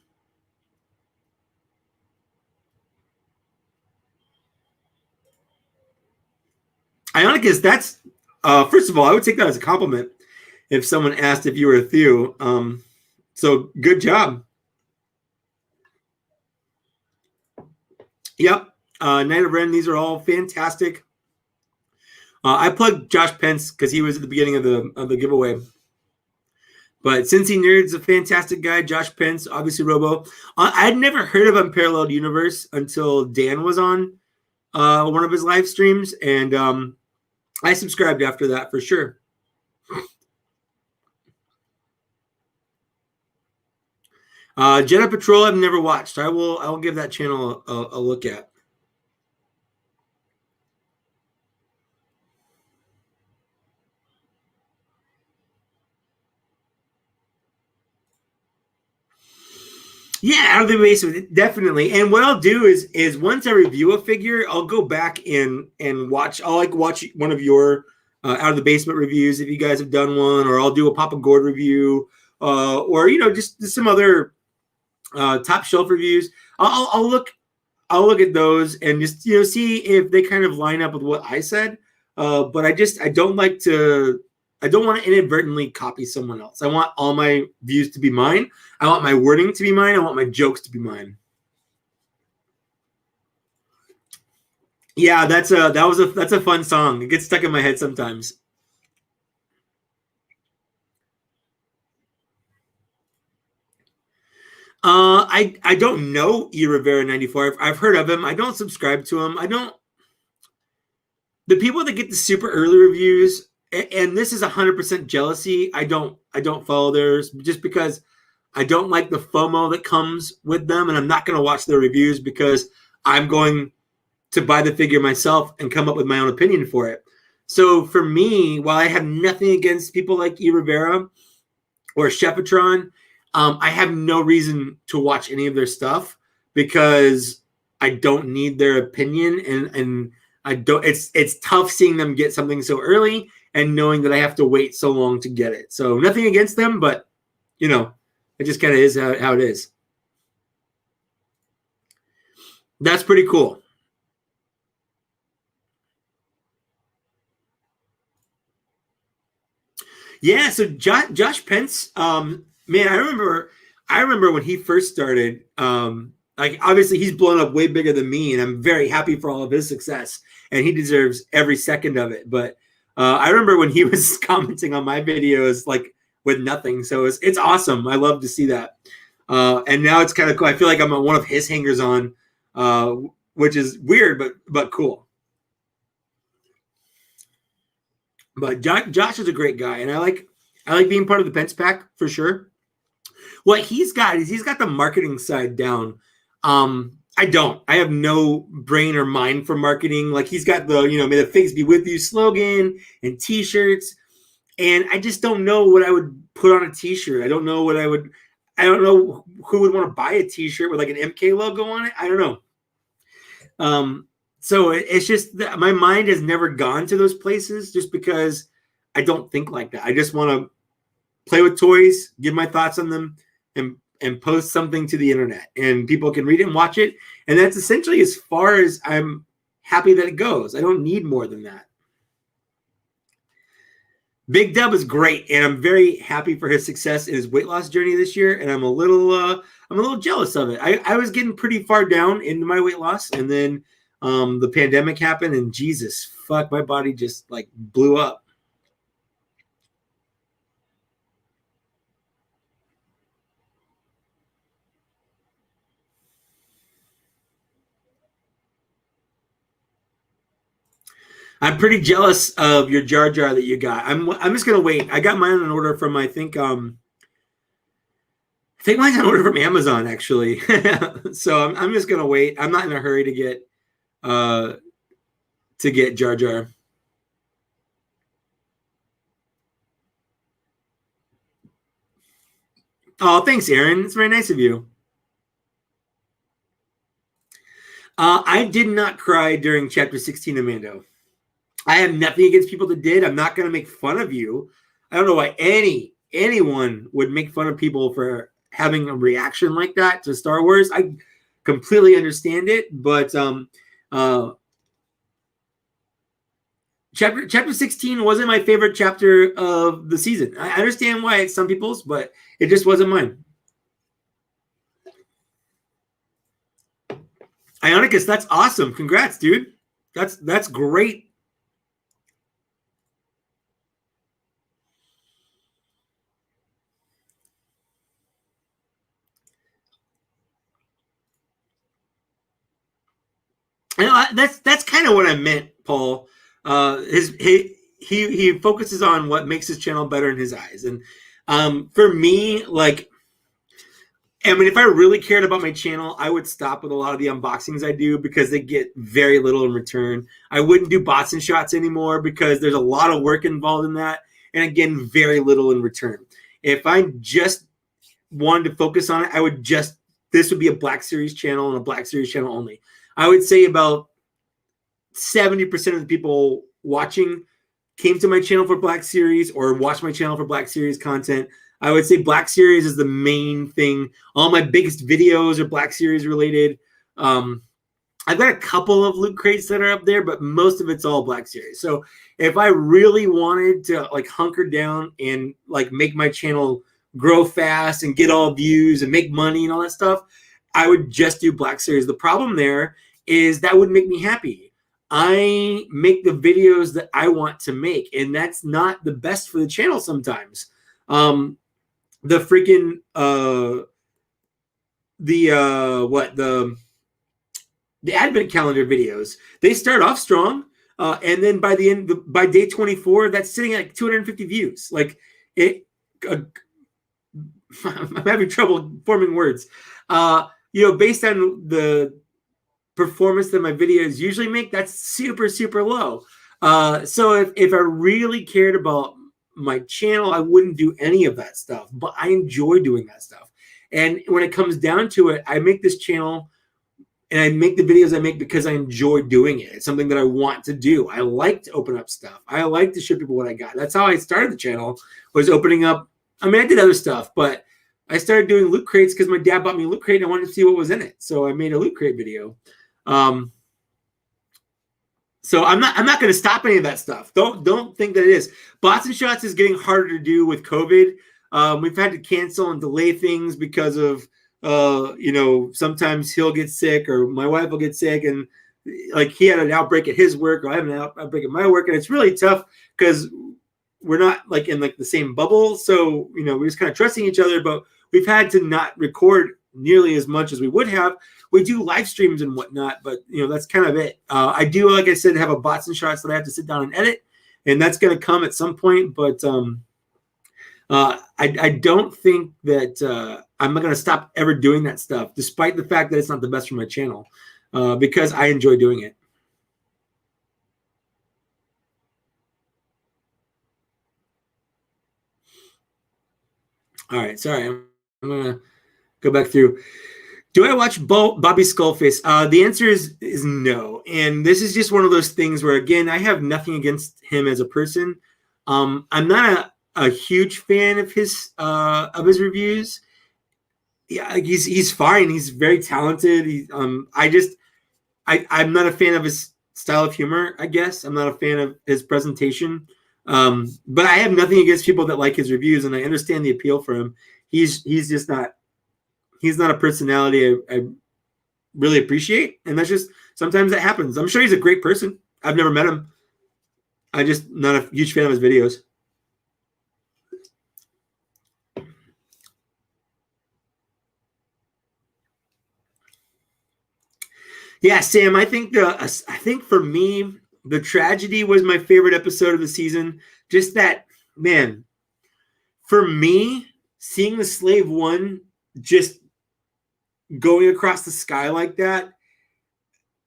Ionicus, that's first of all, I would take that as a compliment if someone asked if you were a Theo. So good job. Yep. Night of Ren, these are all fantastic. I plugged Josh Pence because he was at the beginning of the giveaway. But since he Nerd's a fantastic guy, Josh Pence, obviously Robo. I'd never heard of Unparalleled Universe until Dan was on one of his live streams, and I subscribed after that for sure. Jedi Patrol I've never watched. I will give that channel a look at. Yeah, out of the basement, definitely. And what I'll do is once I review a figure, I'll go back and watch. I'll watch one of your out of the basement reviews if you guys have done one, or I'll do a Papa Gord review, or just some other top shelf reviews. I'll look at those and just see if they kind of line up with what I said. But I don't want to inadvertently copy someone else. I want all my views to be mine. I want my wording to be mine. I want my jokes to be mine. Yeah, that's a fun song. It gets stuck in my head sometimes. I don't know E. Rivera 94. I've heard of him. I don't subscribe to him. The people that get the super early reviews, and this is 100% jealousy. I don't follow theirs just because I don't like the FOMO that comes with them, and I'm not going to watch their reviews because I'm going to buy the figure myself and come up with my own opinion for it. So for me, while I have nothing against people like E. Rivera or Shepatron, I have no reason to watch any of their stuff because I don't need their opinion, and I don't. It's tough seeing them get something so early and knowing that I have to wait so long to get it. So nothing against them, but it just kind of is how it is. That's pretty cool. Yeah, so Josh Pence, man, I remember when he first started. Obviously he's blown up way bigger than me, and I'm very happy for all of his success, and he deserves every second of it. But I remember when he was commenting on my videos, like with nothing. So it's awesome. I love to see that. And now it's kind of cool. I feel like I'm one of his hangers on, which is weird, but cool. But Josh is a great guy, and I like being part of the Pence Pack for sure. What he's got is he's got the marketing side down. I don't. I have no brain or mind for marketing. Like he's got the, may the figs be with you slogan and t-shirts. And I just don't know what I would put on a t-shirt. I don't know who would want to buy a t-shirt with like an MK logo on it. I don't know. So it's just that my mind has never gone to those places just because I don't think like that. I just want to play with toys, give my thoughts on them, and post something to the internet, and people can read it and watch it. And that's essentially as far as I'm happy that it goes. I don't need more than that. Big Dub is great, and I'm very happy for his success in his weight loss journey this year. And I'm a little jealous of it. I was getting pretty far down into my weight loss, and then the pandemic happened, and Jesus, fuck, my body just like blew up. I'm pretty jealous of your Jar Jar that you got. I'm just gonna wait. I got mine on order from I think mine's on order from Amazon actually. So I'm just gonna wait. I'm not in a hurry to get Jar Jar. Oh, thanks, Aaron. It's very nice of you. I did not cry during chapter 16 of Mando. I have nothing against people that did. I'm not going to make fun of you. I don't know why anyone would make fun of people for having a reaction like that to Star Wars. I completely understand it, but chapter 16 wasn't my favorite chapter of the season. I understand why it's some people's, but it just wasn't mine. Ionicus, that's awesome. Congrats, dude. That's great. That's kind of what I meant, Paul. He focuses on what makes his channel better in his eyes, and for me, like, I mean, if I really cared about my channel, I would stop with a lot of the unboxings I do because they get very little in return. I wouldn't do bots and shots anymore because there's a lot of work involved in that, and again, very little in return. If I just wanted to focus on it, this would be a Black Series channel and a Black Series channel only. I would say about 70% of the people watching came to my channel for Black Series or watched my channel for Black Series content. I would say Black Series is the main thing. All my biggest videos are Black Series related. I've got a couple of loot crates that are up there, but most of it's all Black Series. So if I really wanted to like hunker down and like make my channel grow fast and get all views and make money and all that stuff, I would just do Black Series. The problem there is that would make me happy. I make the videos that I want to make, and that's not the best for the channel sometimes. The freaking the advent calendar videos, they start off strong, and then by day 24, that's sitting at like 250 views. Like it, I'm having trouble forming words. Based on the performance that my videos usually make, that's super, super low. So if I really cared about my channel, I wouldn't do any of that stuff, but I enjoy doing that stuff. And when it comes down to it, I make this channel and I make the videos I make because I enjoy doing it. It's something that I want to do. I like to open up stuff. I like to show people what I got. That's how I started the channel, was opening up. I mean, I did other stuff, but I started doing loot crates because my dad bought me a loot crate and I wanted to see what was in it. So I made a loot crate video. So I'm not going to stop any of that stuff. Don't think that it is. Bots and shots is getting harder to do with COVID. We've had to cancel and delay things because of sometimes he'll get sick or my wife will get sick, and like he had an outbreak at his work or I have an outbreak at my work, and it's really tough because we're not like in like the same bubble, so we're just kind of trusting each other. But we've had to not record nearly as much as we would have. We do live streams and whatnot, but that's kind of it. I do, like I said, have a bots and shots that I have to sit down and edit, and that's going to come at some point. But I don't think that I'm not going to stop ever doing that stuff, despite the fact that it's not the best for my channel, because I enjoy doing it. All right, sorry, I'm going to go back through. Do I watch Bobby Skullface? The answer is no. And this is just one of those things where, again, I have nothing against him as a person. I'm not a huge fan of his reviews. Yeah, he's fine. He's very talented. I'm not a fan of his style of humor, I guess. I'm not a fan of his presentation. But I have nothing against people that like his reviews, and I understand the appeal for him. He's just not. He's not a personality I really appreciate, and that's just sometimes that happens. I'm sure he's a great person. I've never met him. I'm just not a huge fan of his videos. Yeah, Sam. I think for me, the tragedy was my favorite episode of the season. Just that, man. For me, seeing the Slave One just going across the sky like that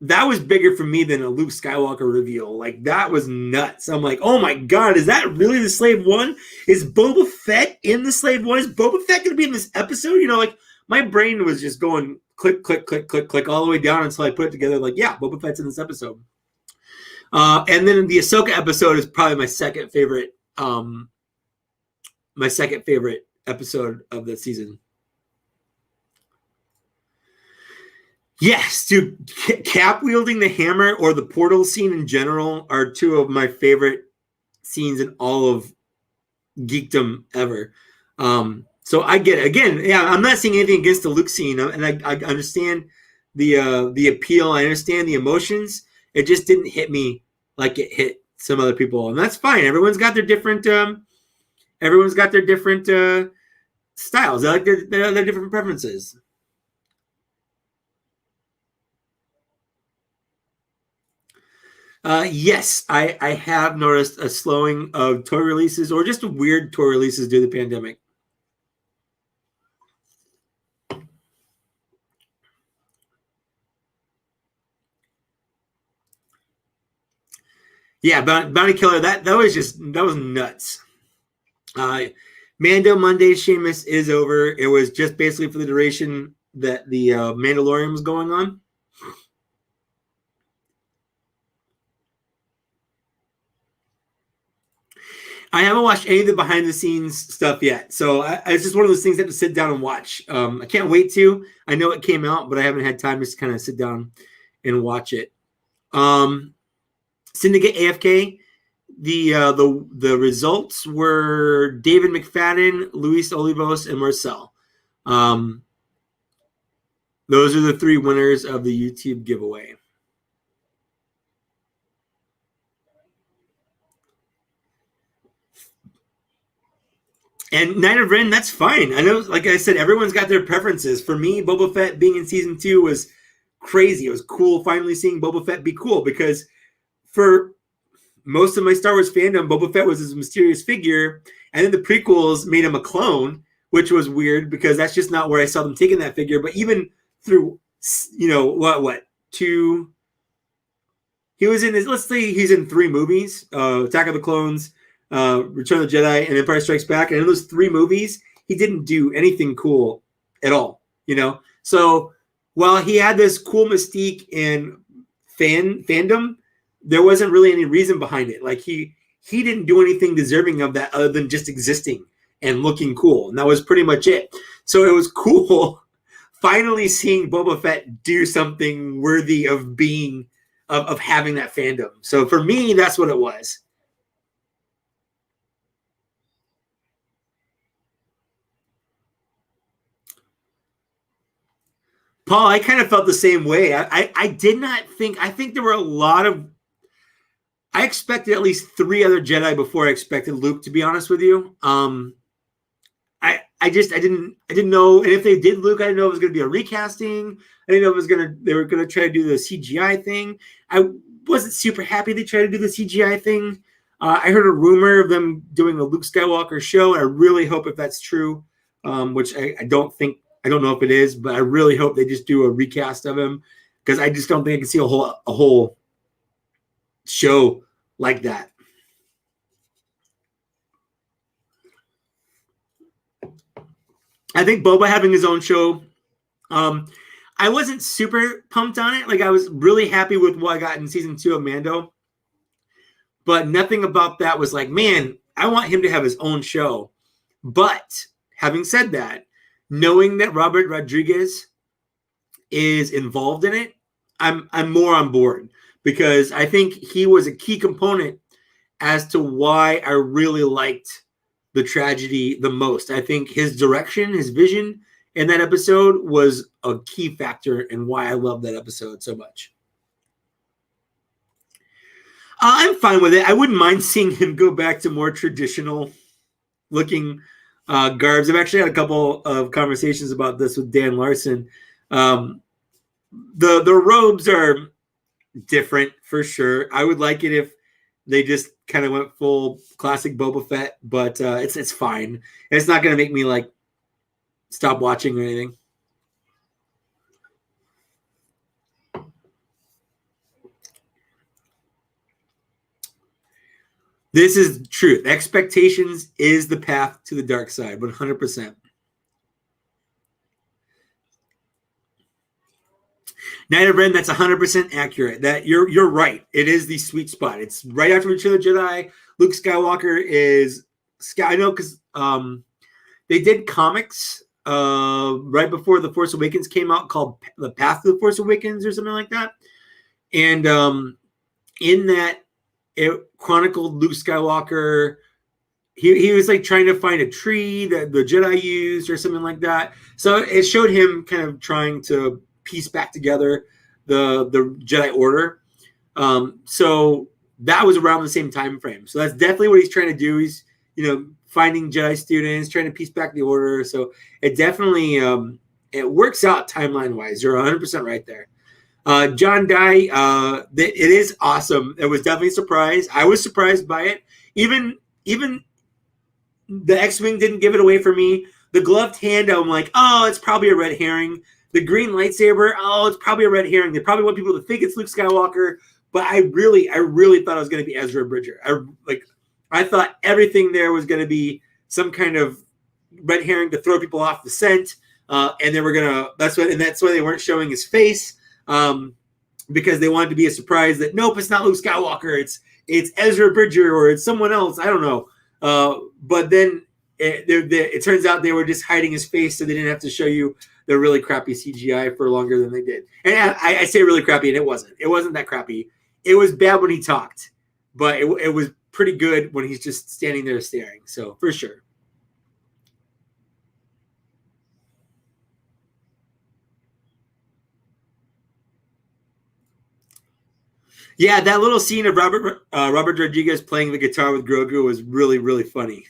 was bigger for me than a Luke Skywalker reveal. Like, that was nuts. I'm like, oh my God, is that really the Slave One? Is Boba Fett in the Slave One? Is Boba Fett going to be in this episode? Like, my brain was just going click, click, click, click, click all the way down until I put it together. Like, yeah, Boba Fett's in this episode. And then the Ahsoka episode is probably my second favorite episode of the season. Yes, dude, Cap wielding the hammer or the portal scene in general are two of my favorite scenes in all of geekdom ever. So I get it. Again, yeah, I'm not saying anything against the Luke scene, and I understand the appeal. I understand the emotions. It just didn't hit me like it hit some other people, and that's fine. Everyone's got their different styles. They like their different preferences. Yes, I have noticed a slowing of toy releases, or just weird toy releases due to the pandemic. Yeah, Bounty Killer, that was nuts. Mando Monday Sheamus is over. It was just basically for the duration that the Mandalorian was going on. I haven't watched any of the behind the scenes stuff yet, so it's just one of those things I have to sit down and watch. I can't wait to. I know it came out, but I haven't had time to kind of sit down and watch it. Syndicate AFK. The results were David McFadden, Luis Olivos, and Marcel. Those are the three winners of the YouTube giveaway. And Night of Ren, that's fine. I know, like I said, everyone's got their preferences. For me, Boba Fett being in season 2 was crazy. It was cool finally seeing Boba Fett be cool, because for most of my Star Wars fandom, Boba Fett was this mysterious figure, and then the prequels made him a clone, which was weird because that's just not where I saw them taking that figure. But even through, two, he was in let's say he's in 3 movies, Attack of the Clones, Return of the Jedi, and Empire Strikes Back. And in those 3 movies, he didn't do anything cool at all, So while he had this cool mystique and fandom, there wasn't really any reason behind it. Like he didn't do anything deserving of that other than just existing and looking cool. And that was pretty much it. So it was cool finally seeing Boba Fett do something worthy of being, of having that fandom. So for me, that's what it was. Paul, I kind of felt the same way. I did not think, I think there were a lot of I expected at least 3 other Jedi before I expected Luke, to be honest with you. I didn't know, and if they did Luke, I didn't know it was going to be a recasting. I didn't know they were gonna try to do the CGI thing. I wasn't super happy they tried to do the CGI thing. I heard a rumor of them doing a Luke Skywalker show. I really hope if that's true, which I don't know if it is, but I really hope they just do a recast of him, because I just don't think I can see a whole show like that. I think Boba having his own show, I wasn't super pumped on it. Like, I was really happy with what I got in season 2 of Mando, but nothing about that was like, man, I want him to have his own show. But having said that, knowing that Robert Rodriguez is involved in it, I'm more on board, because I think he was a key component as to why I really liked the tragedy the most. I think his direction, his vision in that episode was a key factor in why I love that episode so much. I'm fine with it. I wouldn't mind seeing him go back to more traditional looking garbs. I've actually had a couple of conversations about this with Dan Larson. The robes are different for sure. I would like it if they just kind of went full classic Boba Fett, but it's fine. It's not going to make me like stop watching or anything. This is truth. Expectations is the path to the dark side, 100%. Night of Ren, that's 100% accurate. That you're right. It is the sweet spot. It's right after Return of the Jedi. Luke Skywalker is I know, because they did comics right before The Force Awakens came out called The Path to the Force Awakens or something like that. And in that, it chronicled Luke Skywalker. He was like trying to find a tree that the Jedi used or something like that. So it showed him kind of trying to piece back together the Jedi Order. So that was around the same time frame. So that's definitely what he's trying to do. He's, finding Jedi students, trying to piece back the Order. So it definitely it works out timeline wise. You're 100% right there. John Dye, it is awesome. It was definitely a surprise. I was surprised by it. Even the X-Wing didn't give it away for me. The gloved hand, I'm like, oh, it's probably a red herring. The green lightsaber, oh, it's probably a red herring. They probably want people to think it's Luke Skywalker. But I really thought it was going to be Ezra Bridger. I thought everything there was going to be some kind of red herring to throw people off the scent. And they were gonna. That's why they weren't showing his face. Because they wanted to be a surprise that nope, it's not Luke Skywalker. It's Ezra Bridger or it's someone else. I don't know. But then it turns out they were just hiding his face, so they didn't have to show you the really crappy CGI for longer than they did. And I say really crappy, and it wasn't. It wasn't that crappy. It was bad when he talked, but it was pretty good when he's just standing there staring. So for sure. Yeah, that little scene of Robert Rodriguez playing the guitar with Grogu was really, really funny.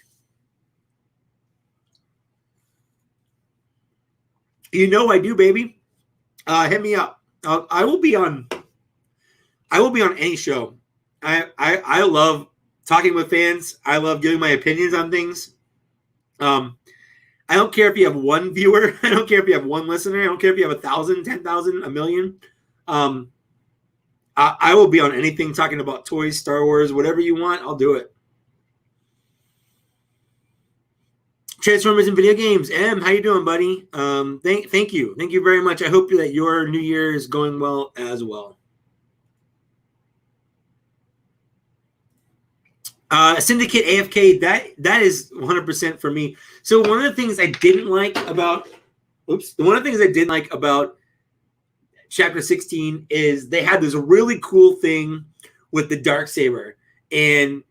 I do, baby. Hit me up. I will be on any show. I love talking with fans. I love giving my opinions on things. I don't care if you have one viewer. I don't care if you have one listener. I don't care if you have 1,000, 10,000, a million. I will be on anything talking about toys, Star Wars, whatever you want. I'll do it. Transformers and video games. Em, how you doing, buddy? Thank you. Thank you very much. I hope that your new year is going well as well. Syndicate AFK, that is 100% for me. So one of the things I didn't like about Chapter 16 is they had this really cool thing with the Darksaber, and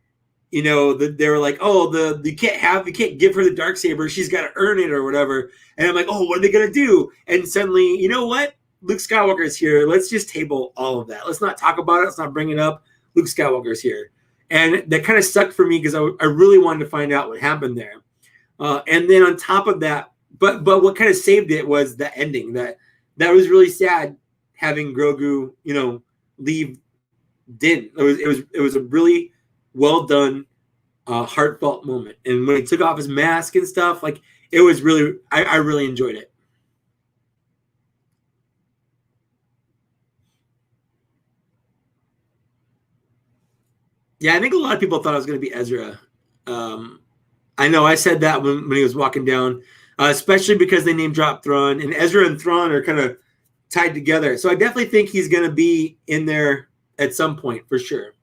they were like, oh, you can't give her the Darksaber, she's got to earn it or whatever. And I'm like, oh, what are they gonna do? And suddenly, you know what? Luke Skywalker is here. Let's just table all of that. Let's not talk about it. Let's not bring it up. Luke Skywalker's here. And that kind of sucked for me because I really wanted to find out what happened there. And then on top of that, but what kind of saved it was the ending. That was really sad having Grogu, leave Din. It was a really well done, heartfelt moment. And when he took off his mask and stuff, like it was really, I really enjoyed it. Yeah, I think a lot of people thought it was going to be Ezra. I know I said that when he was walking down, especially because they name dropped Thrawn, and Ezra and Thrawn are kind of tied together. So I definitely think he's going to be in there at some point for sure.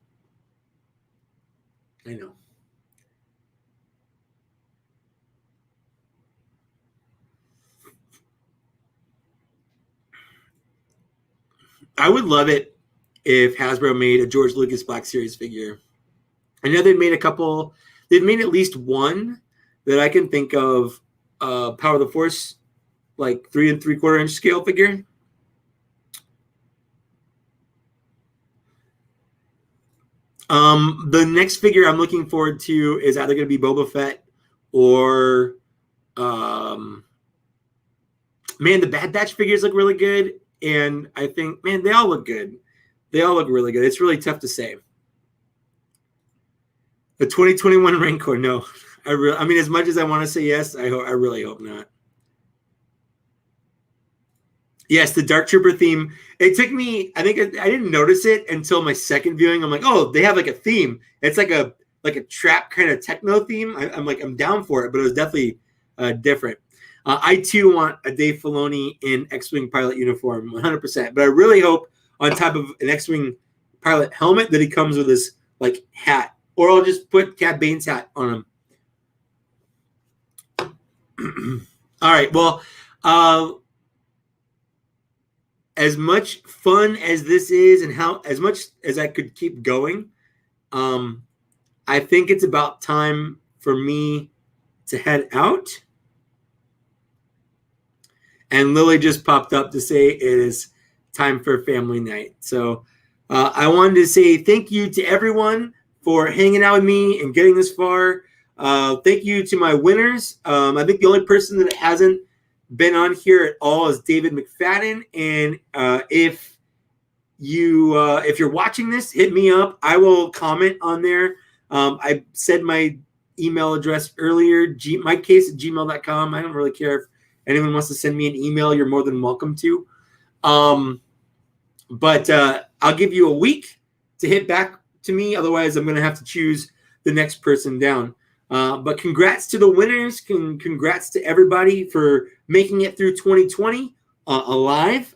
I know. I would love it if Hasbro made a George Lucas Black Series figure. I know they've made a couple. They've made at least one that I can think of. Power of the Force, like 3 3/4 inch scale figure. The next figure I'm looking forward to is either going to be Boba Fett or, man, the Bad Batch figures look really good, and I think, man, they all look good. They all look really good. It's really tough to say. The 2021 Rancor, no. I mean, as much as I want to say yes, I really hope not. Yes, the Dark Trooper theme. It took me, I think I didn't notice it until my second viewing. I'm like, oh, they have like a theme. It's like a trap kind of techno theme. I'm down for it, but it was definitely different. I too want a Dave Filoni in X-Wing pilot uniform, 100%. But I really hope on top of an X-Wing pilot helmet that he comes with his like hat, or I'll just put Cad Bane's hat on him. All right. Well, as much fun as this is, and as much as I could keep going, I think it's about time for me to head out. And Lily just popped up to say it is time for family night. So I wanted to say thank you to everyone for hanging out with me and getting this far. Thank you to my winners. I think the only person that hasn't been on here at all is David McFadden. And if you're watching this, hit me up. I will comment on there. I said my email address earlier, mikecase@gmail.com. I don't really care if anyone wants to send me an email. You're more than welcome to. But I'll give you a week to hit back to me. Otherwise, I'm going to have to choose the next person down. But congrats to the winners. Congrats to everybody for making it through 2020 alive.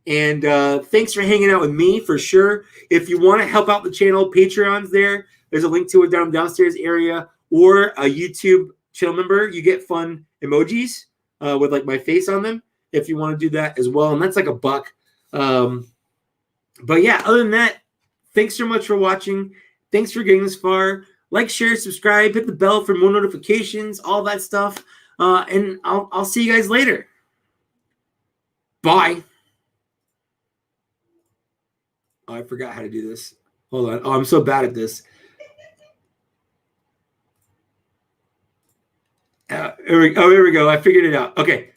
And thanks for hanging out with me for sure. If you want to help out the channel, Patreon's there. There's a link to it downstairs area, or a YouTube channel member. You get fun emojis with like my face on them if you want to do that as well. And that's like $1. But yeah, other than that, thanks so much for watching. Thanks for getting this far. Like, share, subscribe, hit the bell for more notifications, all that stuff. And I'll see you guys later. Bye. Oh, I forgot how to do this. Hold on. Oh, I'm so bad at this. Here we go. I figured it out. Okay.